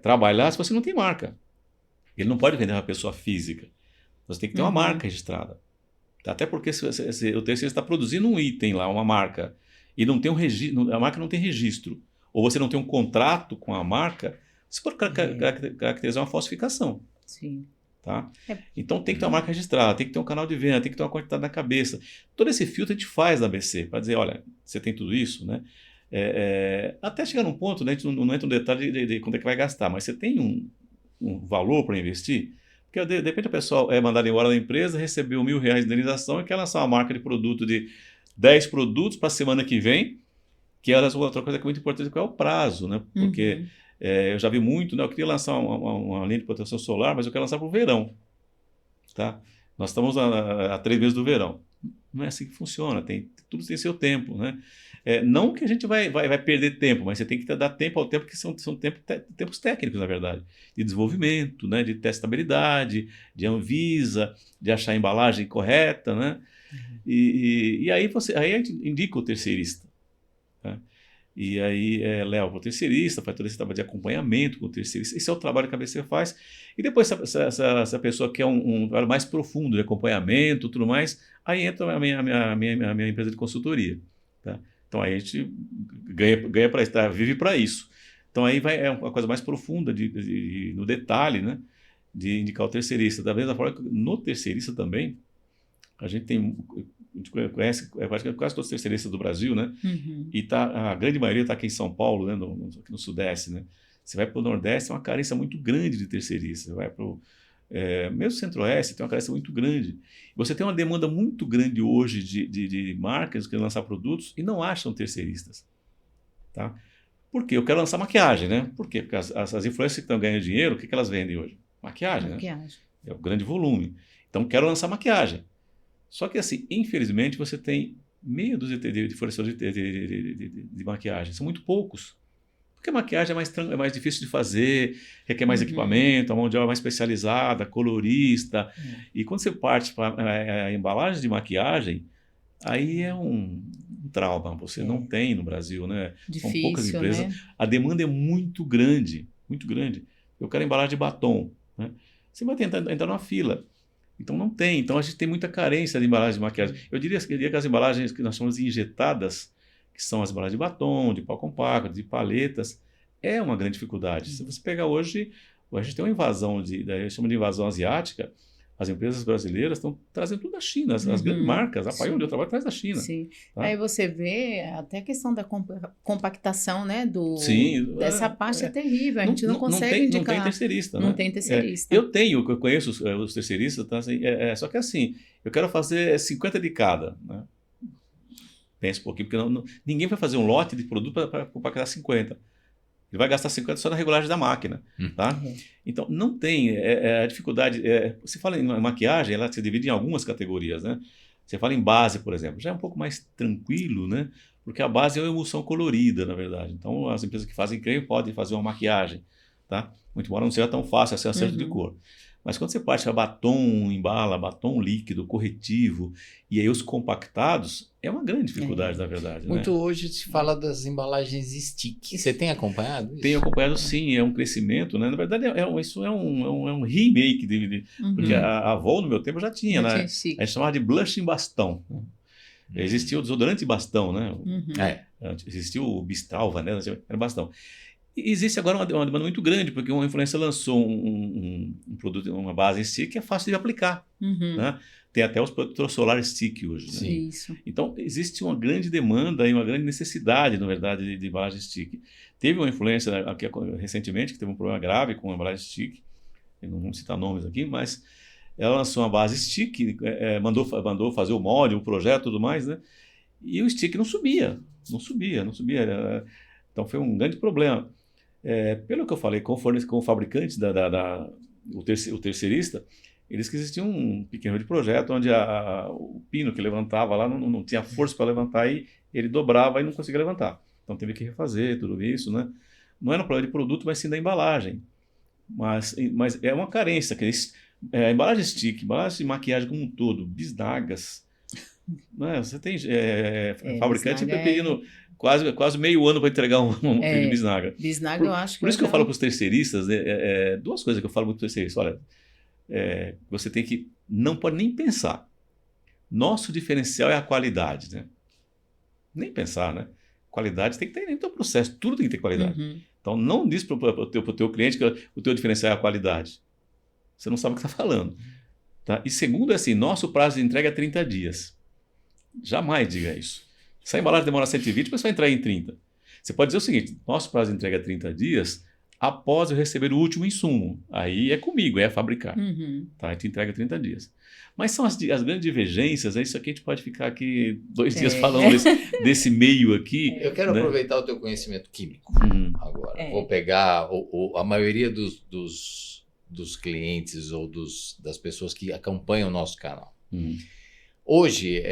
trabalhar se você não tem marca. Ele não pode vender para pessoa física. Você tem que ter uma marca registrada. Até porque se o terceirista está produzindo um item lá, uma marca, e não tem a marca não tem registro, ou você não tem um contrato com a marca, você pode caracterizar uma falsificação. Sim. Tá? Então tem que ter uma marca registrada, tem que ter um canal de venda, tem que ter uma quantidade na cabeça. Todo esse filtro a gente faz na ABC, para dizer, olha, você tem tudo isso, né? Até chegar num ponto, né, a gente não entra no detalhe de quanto é que vai gastar, mas você tem um valor para investir, porque de repente a pessoa é mandada embora da empresa, recebeu R$1.000 de indenização e quer lançar uma marca de produto de 10 produtos para a semana que vem, que é outra coisa que é muito importante, que é o prazo, né? Porque eu já vi muito, né? Eu queria lançar uma linha de proteção solar, mas eu quero lançar para o verão. Tá? Nós estamos há 3 meses do verão. Não é assim que funciona, tudo tem seu tempo. Né? Não que a gente vai perder tempo, mas você tem que dar tempo ao tempo, que são tempos técnicos, na verdade, de desenvolvimento, né? De testabilidade, de Anvisa, de achar a embalagem correta. Né? E aí a gente indica o terceirista. Tá? E aí leva para o terceirista, faz todo esse trabalho de acompanhamento com o terceirista. Esse é o trabalho que a ABC faz. E depois, se a pessoa quer um trabalho mais profundo de acompanhamento tudo mais, aí entra a minha empresa de consultoria. Tá? Então aí a gente ganha para estar, vive para isso. Então aí é uma coisa mais profunda, no detalhe, né, de indicar o terceirista. Da mesma forma que no terceirista também, a gente conhece quase todos os terceiristas do Brasil, né? E a grande maioria está aqui em São Paulo, né? Aqui no Sudeste, né? Você vai para o Nordeste, é uma carência muito grande de terceiristas. Você vai para mesmo Centro-Oeste, tem uma carência muito grande. Você tem uma demanda muito grande hoje de marcas que querem lançar produtos e não acham terceiristas. Tá? Por quê? Eu quero lançar maquiagem, né? Por quê? Porque as influências que estão ganhando dinheiro, o que elas vendem hoje? Maquiagem, né? É o grande volume. Então, quero lançar maquiagem. Só que, assim, infelizmente, você tem meia dúzia de fornecedores de maquiagem. São muito poucos. Porque a maquiagem é mais difícil de fazer, requer mais equipamento, a mão de obra mais especializada, colorista. E quando você parte para a embalagem de maquiagem, aí é um trauma. Você não tem no Brasil, né? Difícil, são poucas empresas. Né? A demanda é muito grande, muito grande. Eu quero embalagem de batom. Né? Você vai tentar entrar numa fila. Então não tem. Então a gente tem muita carência de embalagem de maquiagem. Eu diria que as embalagens que nós chamamos de injetadas, que são as embalagens de batom, de pó compacto, de paletas, é uma grande dificuldade. Se você pegar hoje, a gente tem uma invasão, eu chamo de invasão asiática, as empresas brasileiras estão trazendo tudo da China, as grandes marcas, a Pai onde eu trabalho traz da China. Sim. Tá? Aí você vê até a questão da compactação, né? Dessa parte é terrível, a gente não consegue indicar. Não tem terceirista. Não né? tem terceirista. Eu conheço os terceiristas, tá? Assim, só que assim, eu quero fazer 50 de cada. Né? Pensa um pouquinho, porque ninguém vai fazer um lote de produto para compactar 50. Ele vai gastar 50 só na regulagem da máquina. Tá? Então, não tem. A dificuldade. Você fala em maquiagem, ela se divide em algumas categorias. Né? Você fala em base, por exemplo, já é um pouco mais tranquilo, né? Porque a base é uma emulsão colorida, na verdade. Então, as empresas que fazem creme podem fazer uma maquiagem. Tá? Muito embora não seja tão fácil assim, acerto de cor. Mas quando você parte para batom, embala, batom líquido, corretivo, e aí os compactados, é uma grande dificuldade, na verdade. Muito hoje se fala das embalagens stick. Você tem acompanhado isso? Tenho acompanhado, sim. É um crescimento. Né? Na verdade, isso é um remake. Porque a Avon, no meu tempo, já tinha. Né? A gente chamava de blush em bastão. Existia o desodorante em bastão. Né? Existia o Bistral, Vanessa, era bastão. E existe agora uma demanda muito grande, porque uma influência lançou um produto, uma base em si, que é fácil de aplicar. Né? Tem até os protetores solar stick hoje. Né? Isso. Então, existe uma grande demanda e uma grande necessidade, na verdade, de embalagem stick. Teve uma influência aqui recentemente, que teve um problema grave com a embalagem stick, eu não vou citar nomes aqui, mas ela lançou uma base stick, mandou fazer o molde, o projeto e tudo mais, né? E o stick não subia. Então, foi um grande problema. Pelo que eu falei com o fabricante, o terceirista, eles que existia um pequeno de projeto onde o pino que levantava lá não tinha força para levantar e ele dobrava e não conseguia levantar. Então teve que refazer tudo isso, né? Não era um problema de produto, mas sim da embalagem. Mas é uma carência. A embalagem stick, embalagem de maquiagem como um todo, bisnagas. Né? Você tem fabricante pedindo quase meio ano para entregar um de bisnaga. Bisnaga eu acho que Por isso que eu falo para os terceiristas, duas coisas que eu falo para os terceiristas. Olha, você tem que, não pode nem pensar. Nosso diferencial é a qualidade, né? Nem pensar, né? Qualidade tem que ter no teu processo, tudo tem que ter qualidade. Uhum. Então não diz para o teu cliente que o teu diferencial é a qualidade. Você não sabe o que está falando. Tá? E segundo, assim, nosso prazo de entrega é 30 dias. Jamais diga isso. Se a embalagem demora 120, depois você vai entrar em 30. Você pode dizer o seguinte, nosso prazo de entrega é 30 dias após eu receber o último insumo. Aí é comigo, é fabricar. Uhum. Tá? A gente entrega 30 dias. Mas são as grandes divergências, isso aqui a gente pode ficar aqui 2 dias falando desse meio aqui. Eu quero né? aproveitar o teu conhecimento químico agora. É. Vou pegar a maioria dos clientes ou das pessoas que acompanham o nosso canal. Hoje,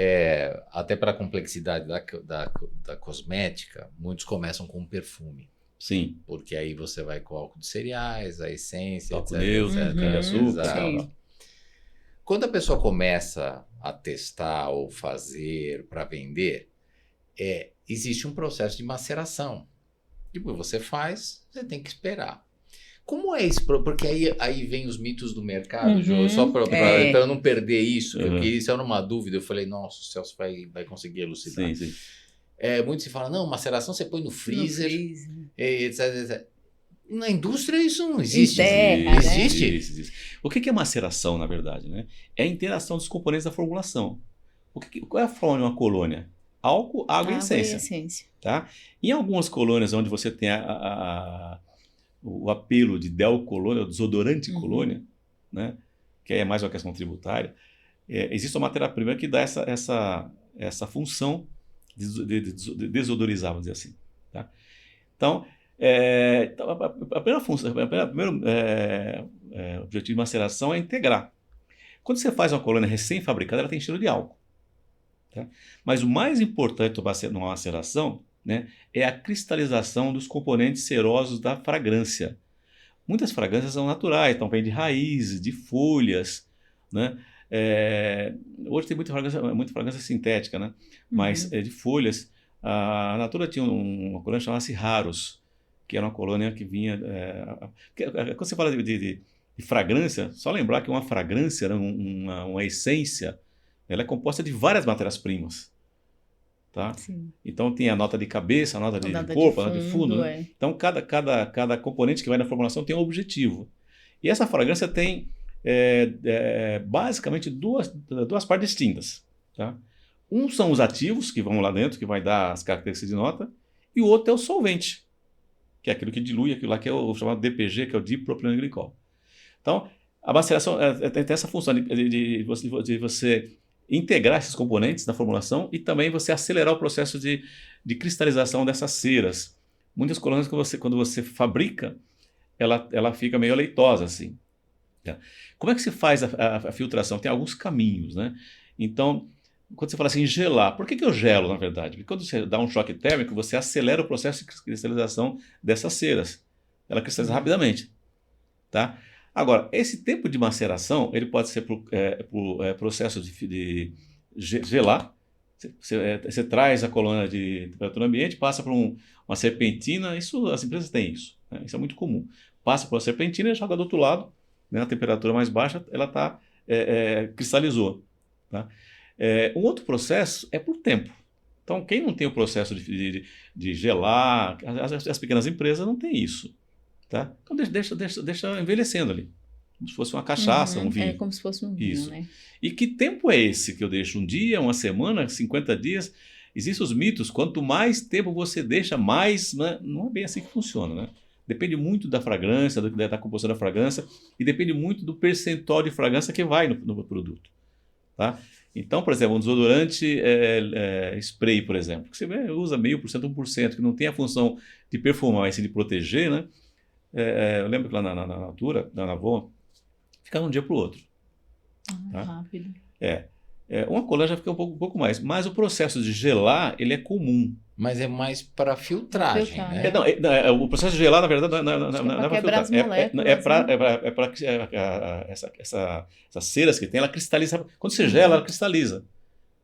até para a complexidade da cosmética, muitos começam com perfume. Sim. Porque aí você vai com álcool de cereais, a essência, Álcool etc. neutro, cana-de-açúcar. Exato. Quando a pessoa começa a testar ou fazer para vender, existe um processo de maceração. Depois você faz, você tem que esperar. Como é isso? Porque aí vem os mitos do mercado, Jô, só para eu não perder isso, porque isso era uma dúvida. Eu falei, nossa, o Celso vai conseguir elucidar. Sim. Muito se fala, não, maceração você põe no freezer, etc. Na indústria isso não existe. Existe. O que é maceração, na verdade? Né? É a interação dos componentes da formulação. Qual é a forma de uma colônia? Álcool, água e essência. Tá? Em algumas colônias onde você tem o apelo de delcolônia, o desodorante colônia, né? Que é mais uma questão tributária, existe uma matéria-prima que dá essa função de desodorizar, vamos dizer assim. Tá? Então, a primeira função, primeiro objetivo de maceração é integrar. Quando você faz uma colônia recém-fabricada, ela tem cheiro de álcool. Tá? Mas o mais importante numa maceração, né, é a cristalização dos componentes cerosos da fragrância. Muitas fragrâncias são naturais, então vem de raízes, de folhas, né? Hoje tem muita fragrância sintética, né? Mas de folhas. A Natura tinha uma colônia chamada-se Raros, que era uma colônia que vinha... quando você fala de fragrância, só lembrar que uma fragrância, uma essência, ela é composta de várias matérias-primas. Tá? Então tem a nota de cabeça, a nota de corpo, a nota de fundo. Né? Então cada componente que vai na formulação tem um objetivo. E essa fragrância tem basicamente duas partes distintas. Tá? Um são os ativos que vão lá dentro, que vai dar as características de nota, e o outro é o solvente, que é aquilo que dilui, aquilo lá que é o chamado DPG, que é o dipropilenoglicol. Então a maceração tem essa função de você integrar esses componentes na formulação e também você acelerar o processo de cristalização dessas ceras. Muitas colônias, quando você fabrica, ela fica meio leitosa assim. Tá? Como é que se faz a filtração? Tem alguns caminhos, né? Então, quando você fala assim, gelar, por que eu gelo, na verdade? Porque quando você dá um choque térmico, você acelera o processo de cristalização dessas ceras. Ela cristaliza rapidamente. Tá? Agora, esse tempo de maceração, ele pode ser por processo de gelar. Você traz a colônia de temperatura ambiente, passa por uma serpentina, as empresas têm isso. Né? Isso é muito comum. Passa por uma serpentina e joga do outro lado, né? A temperatura mais baixa, ela cristalizou. Tá? Um outro processo é por tempo. Então, quem não tem o processo de gelar, as pequenas empresas não têm isso. Tá? Então deixa envelhecendo ali. Como se fosse uma cachaça, um vinho. É como se fosse um vinho, isso. Né? E que tempo é esse que eu deixo? Um dia, uma semana, 50 dias? Existem os mitos. Quanto mais tempo você deixa, mais... Né? Não é bem assim que funciona, né? Depende muito da fragrância, da composição da fragrância, e depende muito do percentual de fragrância que vai no produto. Tá? Então, por exemplo, um desodorante spray, por exemplo, que você usa 0,5%, 1%, que não tem a função de perfumar, mas sim de proteger, né? Eu lembro que lá na Natura, na Avon, fica de um dia para o outro. Tá? Rápido. Uma colônia já fica um pouco mais. Mas o processo de gelar, ele é comum. Mas é mais para filtragem, né? O processo de gelar, na verdade, não é para filtrar. É para essas ceras que tem, ela cristaliza. Quando você gela, ela cristaliza.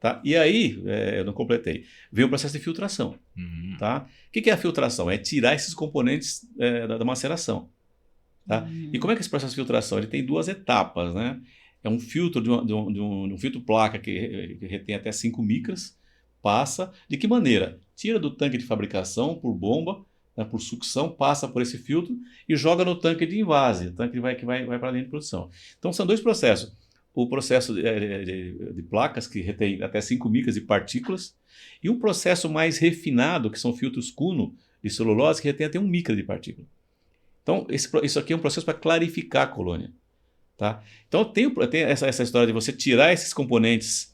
Tá? E aí, eu não completei, veio o processo de filtração. Tá? O que é a filtração? É tirar esses componentes da maceração. Tá? E como é que é esse processo de filtração? Ele tem 2 etapas, né? É um filtro de um filtro placa que retém até 5 micras, passa. De que maneira? Tira do tanque de fabricação por bomba, né, por sucção, passa por esse filtro e joga no tanque de invase, o tanque que vai para a linha de produção. Então são 2 processos. O processo de placas, que retém até 5 micras de partículas, e um processo mais refinado, que são filtros Cuno de celulose, que retém até 1 micra de partícula. Então, isso aqui é um processo para clarificar a colônia. Tá? Então, tem essa história de você tirar esses componentes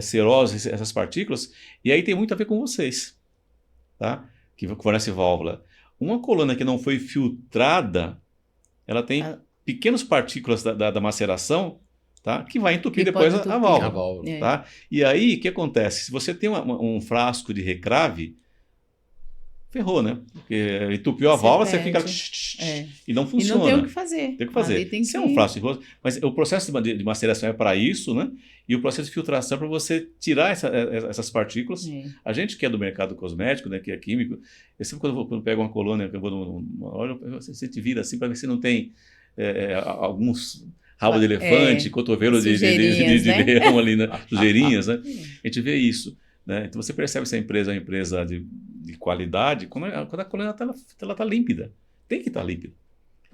serosos, essas partículas, e aí tem muito a ver com vocês, tá? Que fornece válvula. Uma colônia que não foi filtrada, ela tem pequenas partículas da maceração, tá? Que vai entupir depois a válvula. Tá? E aí, o que acontece? Se você tem um frasco de recrave, ferrou, né? Porque entupiu a válvula, você fica... E não funciona. E não tem o que fazer. Tem o que fazer. Se é um frasco de rosto, mas o processo de maceração é para isso, né? E o processo de filtração é para você tirar essas partículas. A gente que é do mercado cosmético, né, que é químico, eu sempre quando pego uma colônia, eu vou numa loja, você te vira assim para ver se não tem alguns rabo de elefante, cotovelo de leão ali, né? Sujeirinhas, né? A gente vê isso. Né? Então você percebe se a empresa é uma empresa de qualidade quando a colônia está límpida. Tem que estar límpida.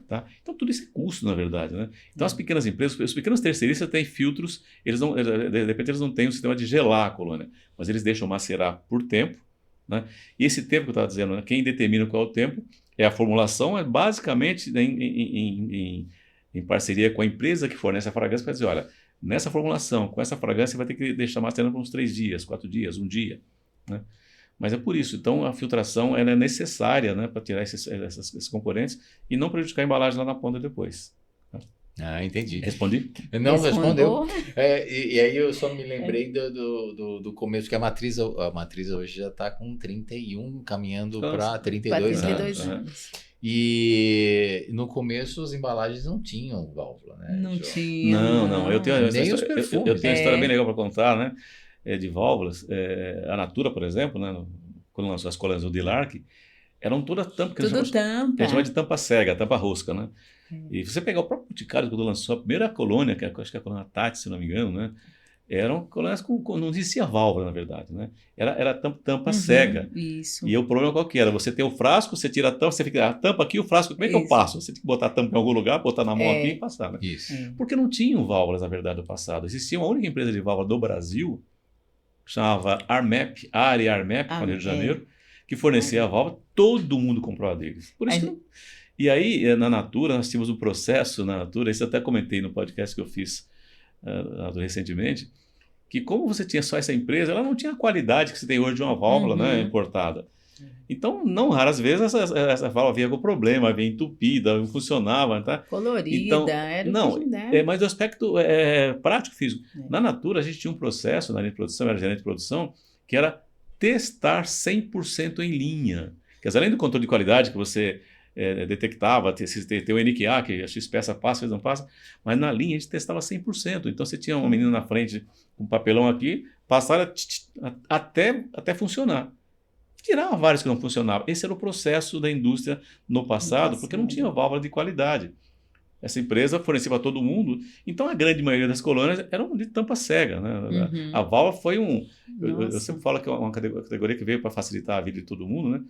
Tá? Então tudo isso é custo, na verdade. Né? Então as pequenas empresas, os pequenos terceiristas têm filtros, de repente eles não têm um sistema de gelar a colônia, mas eles deixam macerar por tempo. Né? E esse tempo que eu estava dizendo, né? Quem determina qual é o tempo é a formulação, é basicamente em parceria com a empresa que fornece a fragrância para dizer, olha, nessa formulação, com essa fragrância, você vai ter que deixar macerando por uns 3 dias, 4 dias, 1 dia. Né? Mas é por isso. Então, a filtração ela é necessária, né, para tirar esses componentes e não prejudicar a embalagem lá na ponta depois. Ah, entendi. Respondi? Não, respondeu. E aí eu só me lembrei do começo, que a matriz hoje já está com 31, caminhando para 32 anos. E no começo as embalagens não tinham válvula, né? Não tinha. Não. Eu tenho nem os perfumes. Eu tenho uma história bem legal para contar, né? De válvulas. A Natura, por exemplo, né? Quando lançou as colônias do Dilarc, eram todas tampas. Tudo tampa. A gente chama de tampa cega, tampa rosca, né? E você pegar o próprio Boticário, quando lançou a primeira colônia, que acho que é a colônia Tati, se não me engano, né? Eram colônias não existia válvula, na verdade, né? Era tampa cega. Isso. E o problema qual que era? Você tem o frasco, você tira a tampa, você fica, a tampa aqui, o frasco, como é que eu passo? Você tem que botar a tampa em algum lugar, botar na mão aqui e passar, né? Isso. Porque não tinham válvulas, na verdade, no passado. Existia uma única empresa de válvula do Brasil, que chamava Armep, no Rio de Janeiro, que fornecia a válvula, todo mundo comprou a deles. Por isso E aí, na Natura, nós tínhamos um processo na Natura, isso eu até comentei no podcast que eu fiz recentemente, que como você tinha só essa empresa, ela não tinha a qualidade que você tem hoje de uma válvula, né, importada. Então, não raras vezes essa válvula vinha com problema, vinha entupida, não funcionava. Tá? Colorida, então, era não, o que mas do aspecto prático, físico. Na Natura, a gente tinha um processo na linha de produção, era gerente de produção, que era testar 100% em linha. Quer dizer, além do controle de qualidade que você detectava, tem o NQA, que a X peça passa, X não passa, mas na linha a gente testava 100%. Então você tinha uma menina na frente com um papelão aqui, passava até funcionar. Tirava vários que não funcionavam. Esse era o processo da indústria no passado, porque não tinha válvula de qualidade. Essa empresa fornecia para todo mundo, então a grande maioria das colônias eram de tampa cega. Né? A válvula foi eu sempre falo que é uma categoria que veio para facilitar a vida de todo mundo, né?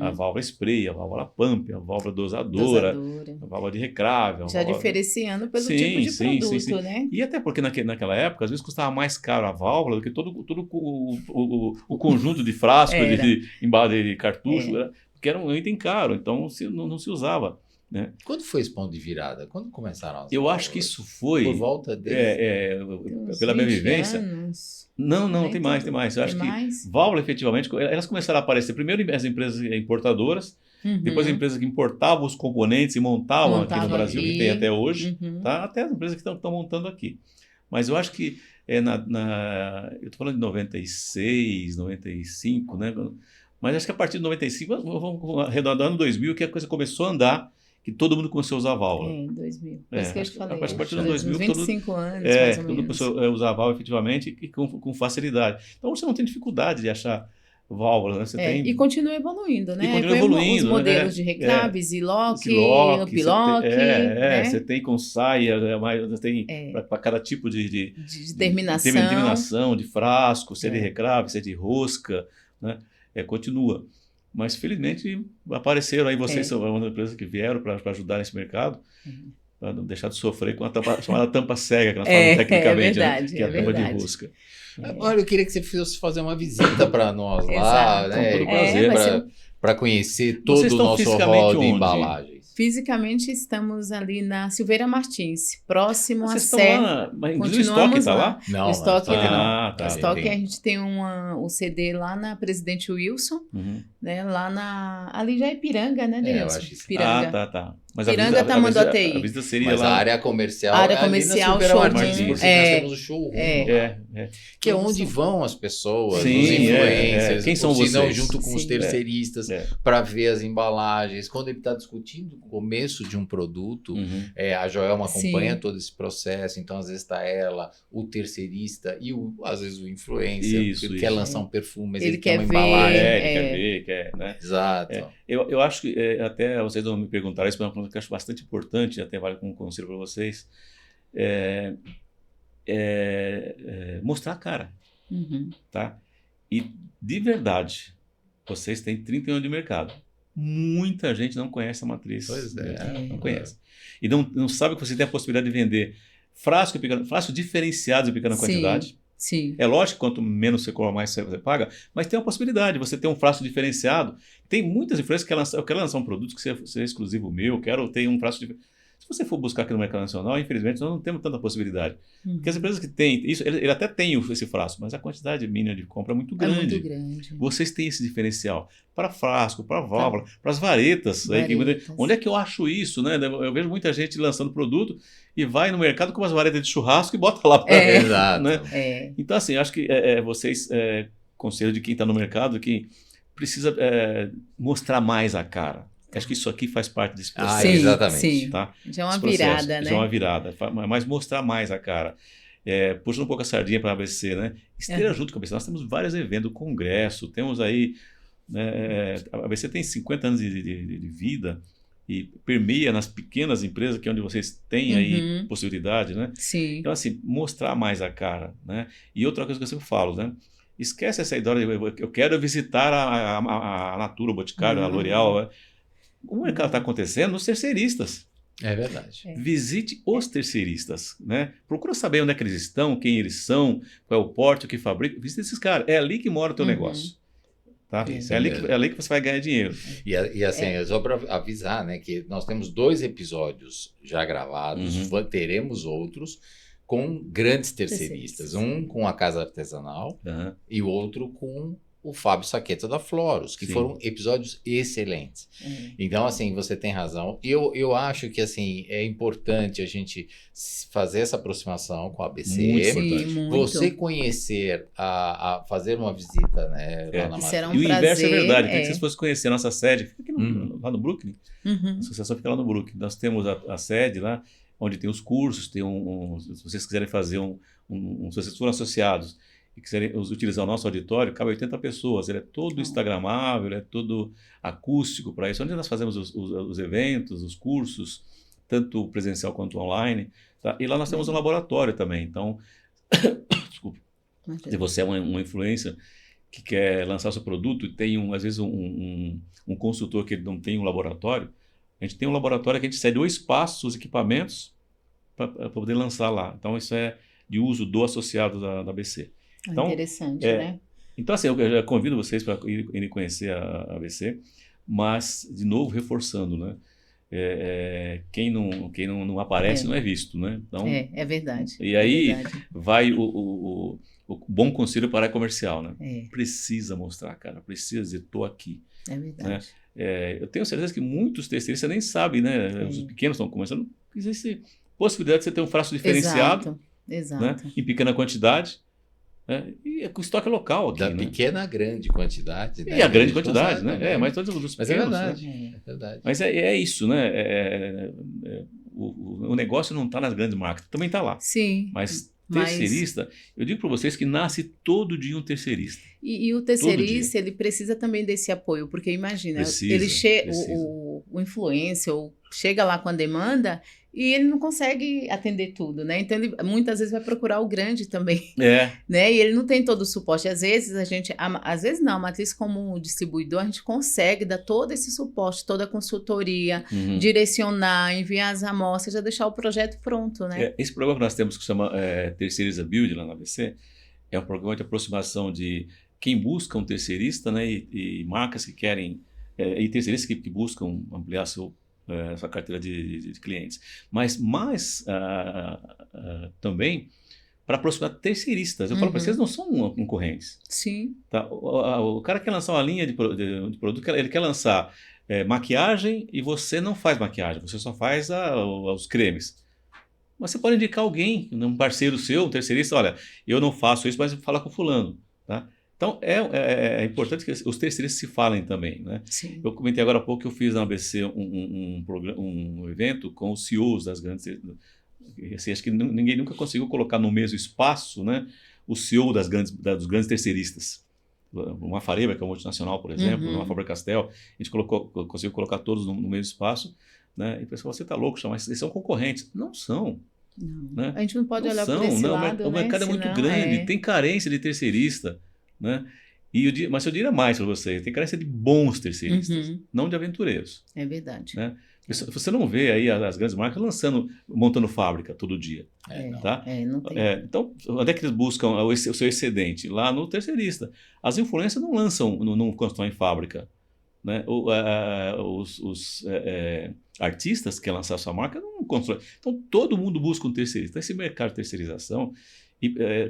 A válvula spray, a válvula pump, a válvula dosadora, a válvula de recrave. Já diferenciando pelo tipo de produto, né? E até porque naquela época, às vezes custava mais caro a válvula do que todo o conjunto de frasco, de cartucho, porque era um item caro, então não se usava. Né? Quando foi esse ponto de virada? Quando começaram as Eu acho que isso foi... Por volta pela minha vivência... Anos. Não, tem mais. Eu acho que válvula, efetivamente, elas começaram a aparecer primeiro as empresas importadoras, depois as empresas que importavam os componentes e montavam aqui no Brasil, que tem até hoje, tá? Até as empresas que estão montando aqui. Mas eu acho que eu estou falando de 96, 95, né? Mas acho que a partir de 95, vamos arredondando 2000, que a coisa começou a andar. que todo mundo começou a usar válvula. Em 2000. É isso que eu te falei. A partir de 2000, 25 anos, mais ou todo mundo menos. começou a usar válvula efetivamente e com facilidade. Então você não tem dificuldade de achar válvula, né? Você tem... E continua evoluindo, né? E continua evoluindo, os modelos de reclave, Zillock, Uplock, né? Você tem com saia, você tem para cada tipo de terminação, de frasco, se é de reclave, se é de rosca, né? Continua. Mas felizmente apareceram aí, vocês são uma das empresas que vieram para ajudar nesse mercado, para não deixar de sofrer com a chamada tampa cega, que nós falamos tecnicamente, verdade, né? Que é a tampa de rosca. Olha, eu queria que você fosse fazer uma visita para nós lá, né? Com todo prazer. Para conhecer todo o nosso rol de embalagens. Fisicamente estamos ali na Silveira Martins, próximo à Sé. Mas o estoque está lá? Não, o estoque ainda não. Tá, o estoque a gente tem o CD lá na Presidente Wilson, né? Lá ali já é Ipiranga, né, Denilson? Eu acho que sim. Piranga. Tá. Mas Piranga tá mandando a visita seria mas lá. A área comercial showroom. Martins, porque nós temos o showroom. Que é onde vão as pessoas, os influencers, quem são vocês? Não, junto com os terceiristas, para ver as embalagens. Quando ele está discutindo o começo de um produto, a Joelma acompanha todo esse processo, então às vezes está ela, o terceirista e às vezes o influencer, que quer lançar um perfume, mas ele quer uma embalagem. Ele quer ver, né? Exato. Eu acho que até vocês não me perguntaram isso, mas é uma coisa que eu acho bastante importante, até vale como conselho para vocês, mostrar a cara. Tá? E de verdade, vocês têm 30 anos de mercado. Muita gente não conhece a matriz. Pois não conhece. E não sabe que você tem a possibilidade de vender frasco diferenciados em pequena quantidade. Sim. É lógico que quanto menos você cobra, mais você paga, mas tem uma possibilidade, você tem um frasco diferenciado. Tem muitas empresas que eu quero lançar um produto que seja exclusivo meu, quero ter um frasco diferenciado. Se você for buscar aqui no mercado nacional, infelizmente, nós não temos tanta possibilidade. Porque as empresas que têm isso, ele até tem esse frasco, mas a quantidade mínima de compra é muito grande. É muito grande. Vocês têm esse diferencial para frasco, para válvula, para as varetas. Onde é que eu acho isso? Né? Eu vejo muita gente lançando produto e vai no mercado com umas varetas de churrasco e bota lá para exato. Né? Então, assim, acho que vocês, conselho de quem está no mercado, que precisa mostrar mais a cara. Acho que isso aqui faz parte desse processo. Exatamente. Sim. Tá? Já é uma virada, né? Já é uma virada. Mas mostrar mais a cara. Puxando um pouco a sardinha para a ABC, né? Esteja junto com a ABC. Nós temos vários eventos, congresso, temos aí... a ABC tem 50 anos de vida e permeia nas pequenas empresas, que é onde vocês têm aí possibilidade, né? Sim. Então, assim, mostrar mais a cara, né? E outra coisa que eu sempre falo, né? Esquece essa ideia de eu quero visitar a Natura, o Boticário, a L'Oréal. O mercado está acontecendo nos terceiristas. É verdade. Visite os terceiristas, né? Procura saber onde é que eles estão, quem eles são, qual é o porte, o que fabrica. Visite esses caras. É ali que mora o teu negócio. Tá? É ali que você vai ganhar dinheiro. E assim, só para avisar, né, que nós temos 2 episódios já gravados, teremos outros com grandes terceiristas. Um com a Casa Artesanal e o outro com o Fábio Saqueta da Floros, que foram episódios excelentes. Então, assim, você tem razão. Eu acho que, assim, é importante a gente fazer essa aproximação com a ABC. Muito importante. Você conhecer, fazer uma visita, né, lá na Será um e o prazer, inverso é verdade. Queria que vocês fossem conhecer a nossa sede. Fica aqui lá no Brooklyn. A associação fica lá no Brooklyn. Nós temos a sede lá, onde tem os cursos, tem se vocês quiserem fazer se vocês forem associados e quiserem utilizar o nosso auditório, cabe 80 pessoas. Ele é todo instagramável, ele é todo acústico para isso. Onde nós fazemos os eventos, os cursos, tanto presencial quanto online. Tá? E lá nós temos um laboratório também. Então, desculpe, se você é uma influencer que quer lançar seu produto e tem, às vezes, um consultor que ele não tem um laboratório, a gente tem um laboratório que a gente cede o espaço, os equipamentos, para poder lançar lá. Então, isso é de uso do associado da ABC. Então, interessante, né? Então, assim, eu já convido vocês para irem conhecer a ABC, mas, de novo, reforçando, né? Quem não aparece não é visto, né? Então, é verdade. E aí vai o bom conselho para a comercial, né? Precisa mostrar, cara, precisa dizer, estou aqui. É verdade. Né? Eu tenho certeza que muitos terceiristas nem sabem, né? Os pequenos estão começando. Existe possibilidade de você ter um frasco diferenciado, Exato. Né? Em pequena quantidade. E com estoque local aqui, Da né? pequena a grande quantidade, né? E a grande gente quantidade, consegue, né? Mas todos os Mas é pequenos, verdade, né? é verdade. Mas é isso, né? O negócio não está nas grandes marcas, também está lá. Sim. Mas terceirista, eu digo para vocês que nasce todo dia um terceirista. E o terceirista, ele precisa também desse apoio, porque imagina, Precisa. o influencer chega lá com a demanda e ele não consegue atender tudo, né? Então, ele muitas vezes vai procurar o grande também, né? E ele não tem todo o suporte. Às vezes, a Matriz como distribuidor, a gente consegue dar todo esse suporte, toda a consultoria, direcionar, enviar as amostras, já deixar o projeto pronto, né? Esse programa que nós temos que se chama Terceiriza Build, lá na ABC, é um programa de aproximação de quem busca um terceirista, né? E marcas que querem, e terceiristas que buscam ampliar sua carteira de clientes, mas mais também para aproximar terceiristas. Eu falo para vocês, não são concorrentes. Sim. Tá? O cara quer lançar uma linha de produto, ele quer lançar maquiagem e você não faz maquiagem, você só faz os cremes. Mas você pode indicar alguém, um parceiro seu, um terceirista, olha, eu não faço isso, mas fala com fulano. Tá? Então, é importante que os terceiristas se falem também, né? Sim. Eu comentei agora há pouco que eu fiz na ABC um evento com os CEOs das grandes... Assim, acho que ninguém nunca conseguiu colocar no mesmo espaço, né, o CEO dos grandes terceiristas. Uma Fareba, que é uma multinacional, por exemplo, uma Faber-Castell, a gente conseguiu colocar todos no mesmo espaço, né? E o pessoal, você está louco, eles são concorrentes. Não são. Não. Né? A gente não pode olhar por esse lado, o mercado é muito grande, tem carência de terceirista, né? Mas eu diria mais para vocês, tem carência de bons terceiristas, não de aventureiros. É verdade. Né? Você não vê aí as grandes marcas montando fábrica todo dia. Tá? Não tem. Então, onde é que eles buscam o seu excedente? Lá no terceirista. As influências não lançam, não constroem fábrica. Né? Os artistas que querem lançar sua marca não constroem. Então, todo mundo busca um terceirista. Então, esse mercado de terceirização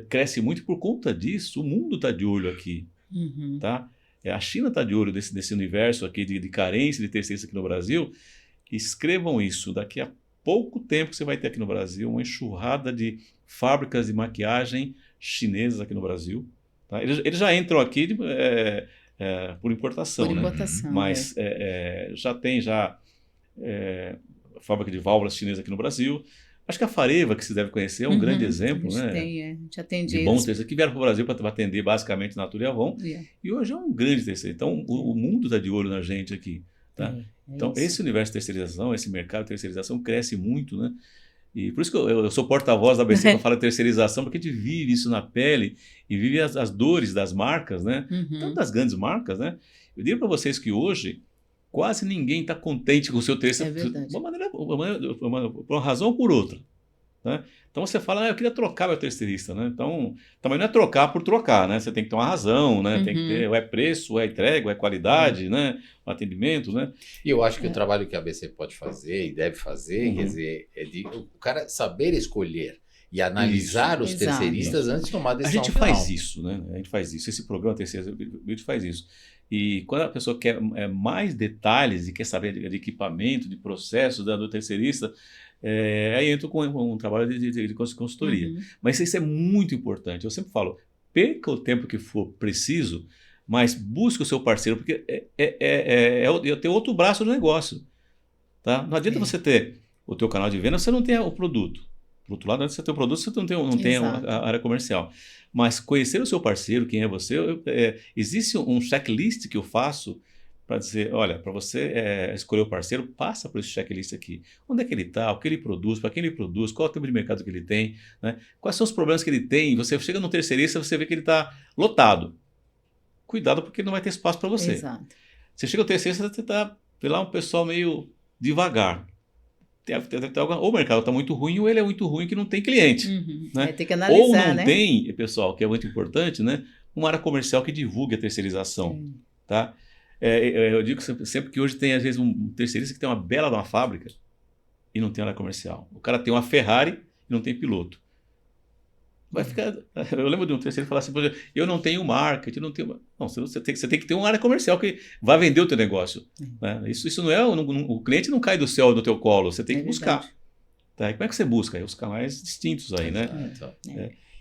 cresce muito por conta disso. O mundo está de olho aqui. Tá? A China está de olho desse universo aqui de carência de terceiristas aqui no Brasil. Escrevam isso. Daqui a pouco tempo você vai ter aqui no Brasil uma enxurrada de fábricas de maquiagem chinesas aqui no Brasil. Tá? Eles já entram aqui por importação. Por né? importação, Mas já tem fábrica de válvulas chinesas aqui no Brasil. Acho que a Fareva, que você deve conhecer, é um grande exemplo. A gente né? tem, a gente atende de bons terceiros que vieram para o Brasil para atender basicamente Natura e Avon. E hoje é um grande terceiro. Então, o mundo está de olho na gente aqui. Tá? Então, esse universo de terceirização, esse mercado de terceirização cresce muito, né? E por isso que eu sou porta-voz da ABC para falar de terceirização, porque a gente vive isso na pele e vive as dores das marcas, né? Tanto das grandes marcas, né? Eu digo para vocês que hoje quase ninguém está contente com o seu terceiro, por uma razão ou por outra. Né? Então você fala, eu queria trocar meu terceirista, né? Então, também não é trocar por trocar, né? Você tem que ter uma razão, né? Tem que ter, ou é preço, ou é entrega, ou é qualidade, né? O atendimento, né? E eu acho que o trabalho que a ABC pode fazer e deve fazer, quer dizer, é de o cara saber escolher e analisar os terceiristas antes de tomar a decisão. A gente faz isso, né? A gente faz isso. Esse programa Terceiriza Build faz isso. E quando a pessoa quer mais detalhes e quer saber de equipamento, de processo do terceirista, aí entra com um trabalho de consultoria. Mas isso é muito importante. Eu sempre falo, perca o tempo que for preciso, mas busque o seu parceiro, porque ter outro braço do negócio. Tá? Não adianta você ter o teu canal de venda, você não tem o produto. Por outro lado, você tem o produto, você não tem a área comercial. Mas conhecer o seu parceiro, quem é você, existe um checklist que eu faço para dizer, olha, para você escolher o parceiro, passa por esse checklist aqui. Onde é que ele está, o que ele produz, para quem ele produz, qual é o tipo de mercado que ele tem, né? Quais são os problemas que ele tem. Você chega no terceirista, você vê que ele está lotado. Cuidado, porque ele não vai ter espaço para você. Exato. Você chega no terceirista, você está lá um pessoal meio devagar. Ou o mercado está muito ruim, ou ele é muito ruim que não tem cliente. Né? Tem que analisar, ou não tem, pessoal, que é muito importante, né? Uma área comercial que divulgue a terceirização. Tá? Eu digo sempre que hoje tem, às vezes, um terceirista que tem uma bela de uma fábrica e não tem área comercial. O cara tem uma Ferrari e não tem piloto. Vai ficar... Eu lembro de um terceiro falar assim, por exemplo, eu não tenho marketing, não tenho... Não, você tem que ter uma área comercial que vai vender o teu negócio. Né? Isso não é... O cliente não cai do céu do teu colo, você tem que buscar. Tá? E como é que você busca? Os canais distintos aí, né?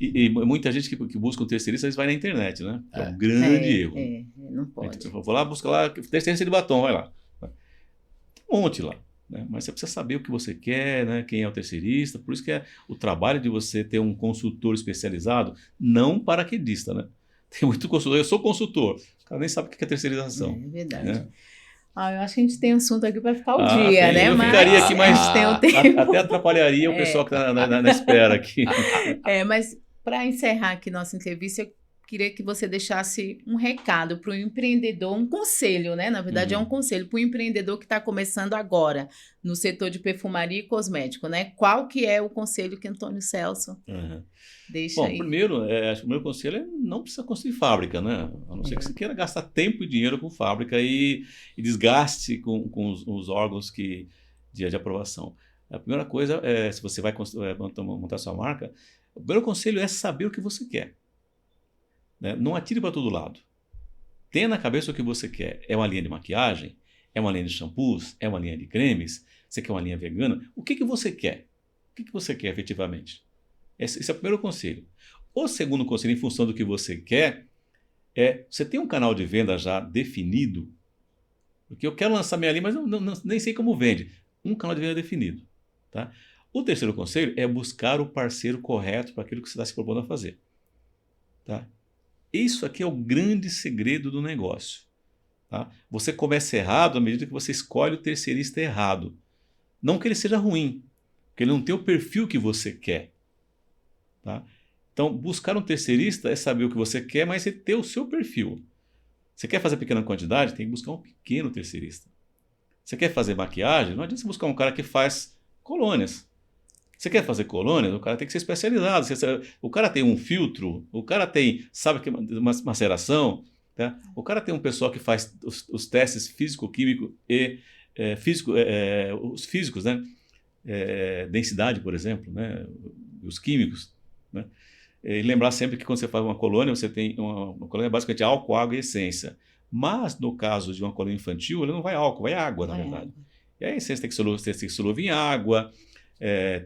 E muita gente que busca um terceirista, às vezes vai na internet, né? É um grande erro. Não pode. Eu vou lá, busca lá, terceirista de batom, vai lá. Tem um monte lá. Né? Mas você precisa saber o que você quer, né? Quem é o terceirista. Por isso que é o trabalho de você ter um consultor especializado, não paraquedista, né? Tem muito consultor. Eu sou consultor. O cara nem sabe o que é terceirização. É verdade. Né? Eu acho que a gente tem assunto aqui para ficar o dia, tem. né? Eu ficaria aqui, mas a gente tem o tempo. Até atrapalharia o pessoal que está na espera aqui. Mas para encerrar aqui nossa entrevista, eu queria que você deixasse um recado para o empreendedor, um conselho, né? Na verdade, é um conselho para o empreendedor que está começando agora no setor de perfumaria e cosmético, né? Qual que é o conselho que Antônio Celso deixa aí? Primeiro, acho que o meu conselho é não precisa construir fábrica, né? A não ser que você queira gastar tempo e dinheiro com fábrica e desgaste com os órgãos de aprovação. A primeira coisa é, se você vai montar sua marca, o primeiro conselho é saber o que você quer. Né? Não atire para todo lado. Tenha na cabeça o que você quer. É uma linha de maquiagem? É uma linha de shampoos? É uma linha de cremes? Você quer uma linha vegana? O que você quer? O que você quer efetivamente? Esse é o primeiro conselho. O segundo conselho, em função do que você quer, você tem um canal de venda já definido, porque eu quero lançar minha linha, mas nem sei como vende. Um canal de venda definido. Tá? O terceiro conselho é buscar o parceiro correto para aquilo que você está se propondo a fazer. Tá? Isso aqui é o grande segredo do negócio. Tá? Você começa errado à medida que você escolhe o terceirista errado. Não que ele seja ruim, porque ele não tem o perfil que você quer. Tá? Então, buscar um terceirista é saber o que você quer, mas é ter o seu perfil. Você quer fazer pequena quantidade? Tem que buscar um pequeno terceirista. Você quer fazer maquiagem? Não adianta você buscar um cara que faz colônias. Você quer fazer colônias? O cara tem que ser especializado. O cara tem um filtro, o cara sabe que é uma maceração. Tá? O cara tem um pessoal que faz os testes físico-químico e os físicos, né? Densidade, por exemplo, né? Os químicos. Né? E lembrar sempre que quando você faz uma colônia, você tem uma colônia basicamente álcool, água e essência. Mas no caso de uma colônia infantil, ele não vai álcool, vai água, na verdade. E a essência tem que ser solúvel em água.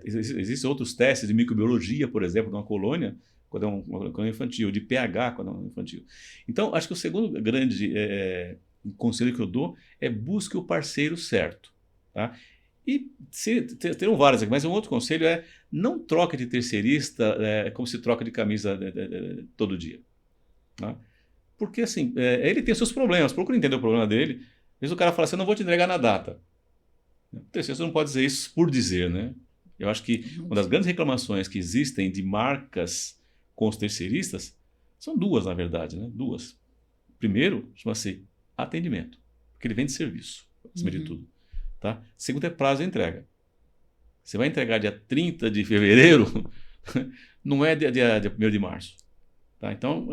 Existem outros testes de microbiologia, por exemplo, de uma colônia, quando é uma colônia infantil, de pH, quando é uma infantil. Então, acho que o segundo grande conselho que eu dou é busque o parceiro certo. Tá? E terão vários aqui, mas um outro conselho é não troque de terceirista como se troca de camisa todo dia. Tá? Porque assim, ele tem seus problemas, procura entender o problema dele. Às vezes o cara fala assim, eu não vou te entregar na data. O terceirista não pode dizer isso por dizer, né? Eu acho que uma das grandes reclamações que existem de marcas com os terceiristas são duas, na verdade, né? Duas. Primeiro, chama-se atendimento, porque ele vende serviço, acima de tudo. Tá? Segundo é prazo de entrega. Você vai entregar dia 30 de fevereiro, não é dia 1º de março. Tá? Então,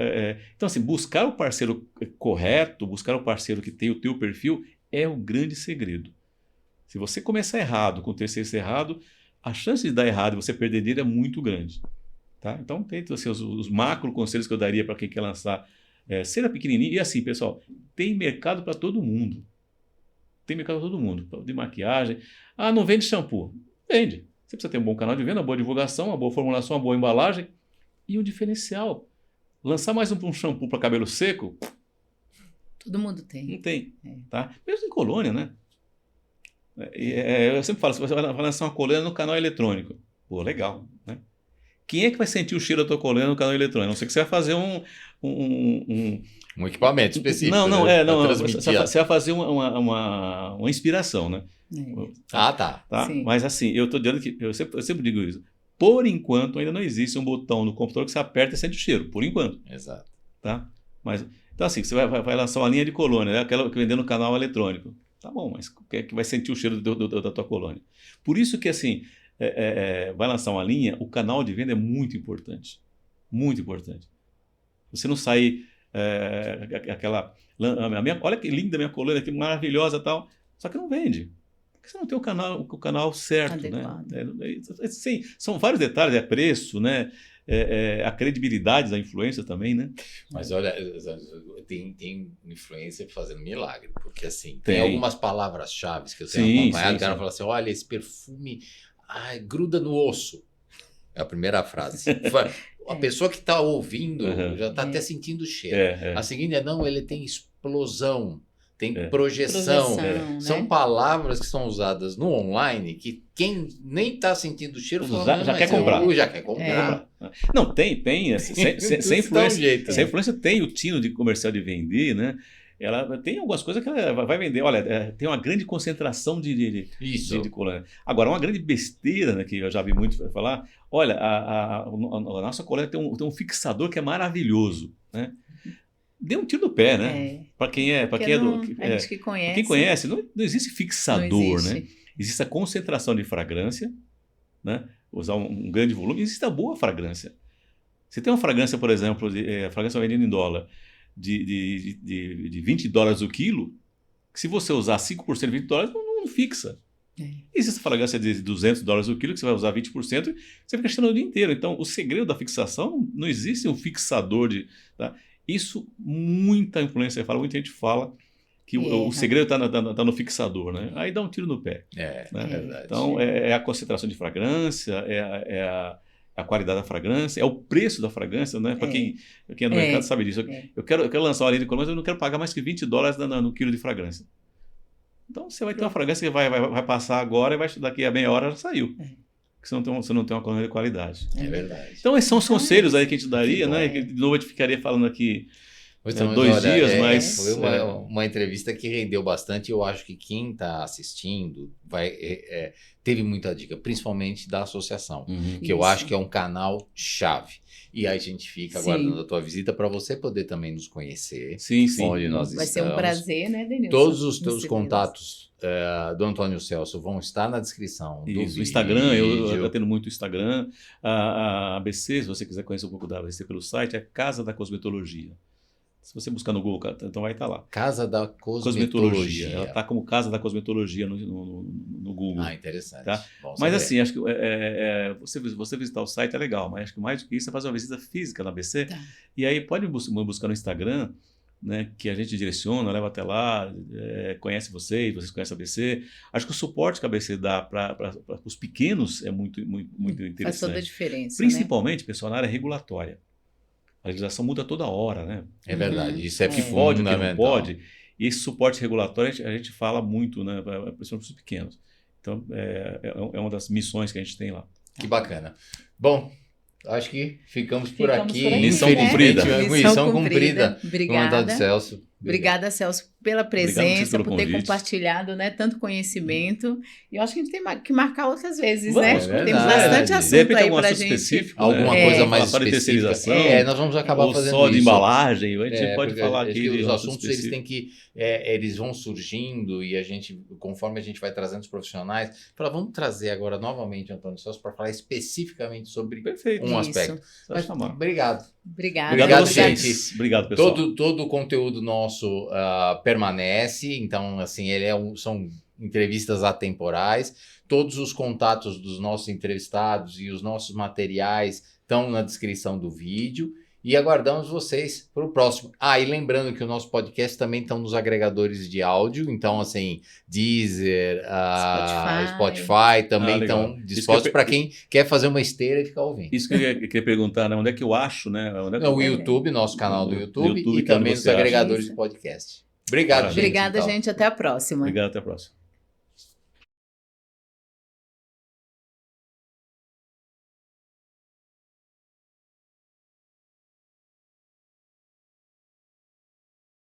assim, buscar o parceiro correto, buscar o parceiro que tem o teu perfil é o grande segredo. Se você começar errado, com o terceirista errado, a chance de dar errado e você perder dinheiro é muito grande. Tá? Então, tem assim, os macro conselhos que eu daria para quem quer lançar. Seja pequenininho. E assim, pessoal, tem mercado para todo mundo. Tem mercado para todo mundo. De maquiagem. Não vende shampoo. Vende. Você precisa ter um bom canal de venda, uma boa divulgação, uma boa formulação, uma boa embalagem e um diferencial. Lançar mais um shampoo para cabelo seco? Todo mundo tem. Não tem. Tá? Mesmo em colônia, né? Eu sempre falo, se você vai lançar uma colônia no canal eletrônico, pô, legal, né? Quem é que vai sentir o cheiro da tua colônia no canal eletrônico? A não ser que você vai fazer um equipamento específico. Não, você vai fazer uma inspiração, né? Tá. Mas assim, eu estou dizendo que, eu sempre digo isso, por enquanto ainda não existe um botão no computador que você aperta e sente o cheiro, por enquanto. Exato. Tá? Mas, então assim, você vai lançar uma linha de colônia, né? Aquela que vender no canal eletrônico. Tá bom, mas quem é que vai sentir o cheiro da tua colônia? Por isso que, assim, vai lançar uma linha, o canal de venda é muito importante. Muito importante. Você não sair olha que linda a minha colônia, que maravilhosa e tal, só que não vende. Porque você não tem o canal certo. Adequado. Né? Sim, são vários detalhes, preço, né? A credibilidade da influência também, né? Mas olha, tem influência fazendo milagre, porque assim, tem algumas palavras-chave que eu tenho acompanhado, o cara fala assim, olha, esse perfume gruda no osso. É a primeira frase. a pessoa que está ouvindo já está É. até sentindo o cheiro. A seguinte não, ele tem explosão, tem projeção. Projeção, São né? palavras que são usadas no online que quem nem está sentindo o cheiro fala, já quer comprar. Já quer comprar. Não, tem. Sem influência tem o tino de comercial de vender, né? Ela tem algumas coisas que ela vai vender. Olha, tem uma grande concentração de colônia. Agora, uma grande besteira, né, que eu já vi muito falar, olha, a nossa colônia tem um fixador que é maravilhoso, né? Dê um tiro no pé, né? Para quem é a gente que conhece. Quem conhece, não existe fixador, não existe. né? Existe a concentração de fragrância, né? Usar um grande volume, existe a boa fragrância. Você tem uma fragrância, por exemplo, a fragrância vendida em dólar, de $20 o quilo, que se você usar 5% de $20, não fixa. Existe a fragrância de $200 o quilo, que você vai usar 20%, você fica cheirando o dia inteiro. Então, o segredo da fixação, não existe um fixador tá? Isso, muita influência fala, muita gente fala que o segredo está no fixador, né? Aí dá um tiro no pé. É verdade. Então, é a concentração de fragrância, é a qualidade da fragrância, é o preço da fragrância, né? Para quem é do mercado sabe disso. Eu quero lançar uma linha de colônia, mas eu não quero pagar mais que $20 no quilo de fragrância. Então, você vai ter uma fragrância que vai passar agora e daqui a meia hora já saiu. Porque você não tem uma colônia de qualidade. É verdade. Então, esses são os conselhos aí que a gente daria, né? Que, de novo, a gente ficaria falando aqui 2 dias, mas... Foi uma entrevista que rendeu bastante. Eu acho que quem está assistindo teve muita dica, principalmente da associação, que eu acho que é um canal chave. E aí a gente fica aguardando a tua visita para você poder também nos conhecer. Sim. Onde nós Vai estamos. ser um prazer, né, Denilson? Todos os teus contatos do Antônio Celso vão estar na descrição do vídeo. O Instagram, eu atendo muito o Instagram. A ABC, se você quiser conhecer um pouco da ABC pelo site, é Casa da Cosmetologia. Se você buscar no Google, então vai estar lá. Casa da Cosmetologia. Ela está como Casa da Cosmetologia no Google. Interessante. Tá? Mas assim, acho que você visitar o site é legal, mas acho que mais do que isso é fazer uma visita física na ABC. Tá. E aí pode buscar no Instagram, né, que a gente direciona, leva até lá, conhece vocês conhecem a ABC. Acho que o suporte que a ABC dá para os pequenos é muito interessante. Faz toda a diferença. Principalmente, pessoal, na área regulatória. A legislação muda toda hora, né? É verdade, isso é o que pode, o que fundamental. não pode. E esse suporte regulatório a gente fala muito, né? Principalmente para os pequenos. Então, é uma das missões que a gente tem lá. Que bacana. Bom, acho que ficamos por aqui. Missão cumprida. Missão cumprida. Obrigada. Celso. Obrigada, Celso, pela presença, por ter convite. compartilhado, né, tanto conhecimento. E eu acho que a gente tem que marcar outras vezes, Vamos, né? Temos bastante assunto aí para a gente. Alguma coisa mais específica. De terceirização. Nós vamos acabar fazendo só de isso. embalagem. A gente pode falar aqui de os assuntos eles têm que eles vão surgindo e a gente, conforme a gente vai trazendo os profissionais, vamos trazer agora novamente o Antônio Celso para falar especificamente sobre um aspecto. Obrigado. Obrigado, gente. Obrigado, pessoal. Todo o conteúdo nosso permanece, então assim, são entrevistas atemporais. Todos os contatos dos nossos entrevistados e os nossos materiais estão na descrição do vídeo. E aguardamos vocês para o próximo. E lembrando que o nosso podcast também está nos agregadores de áudio. Então, assim, Deezer, Spotify também estão dispostos para quem quer fazer uma esteira e ficar ouvindo. Isso que eu queria perguntar, né? Onde é que eu acho, né? No YouTube, nosso canal do YouTube e também nos agregadores de podcast. Obrigado, gente. Obrigada, gente. Até a próxima. Obrigado, até a próxima.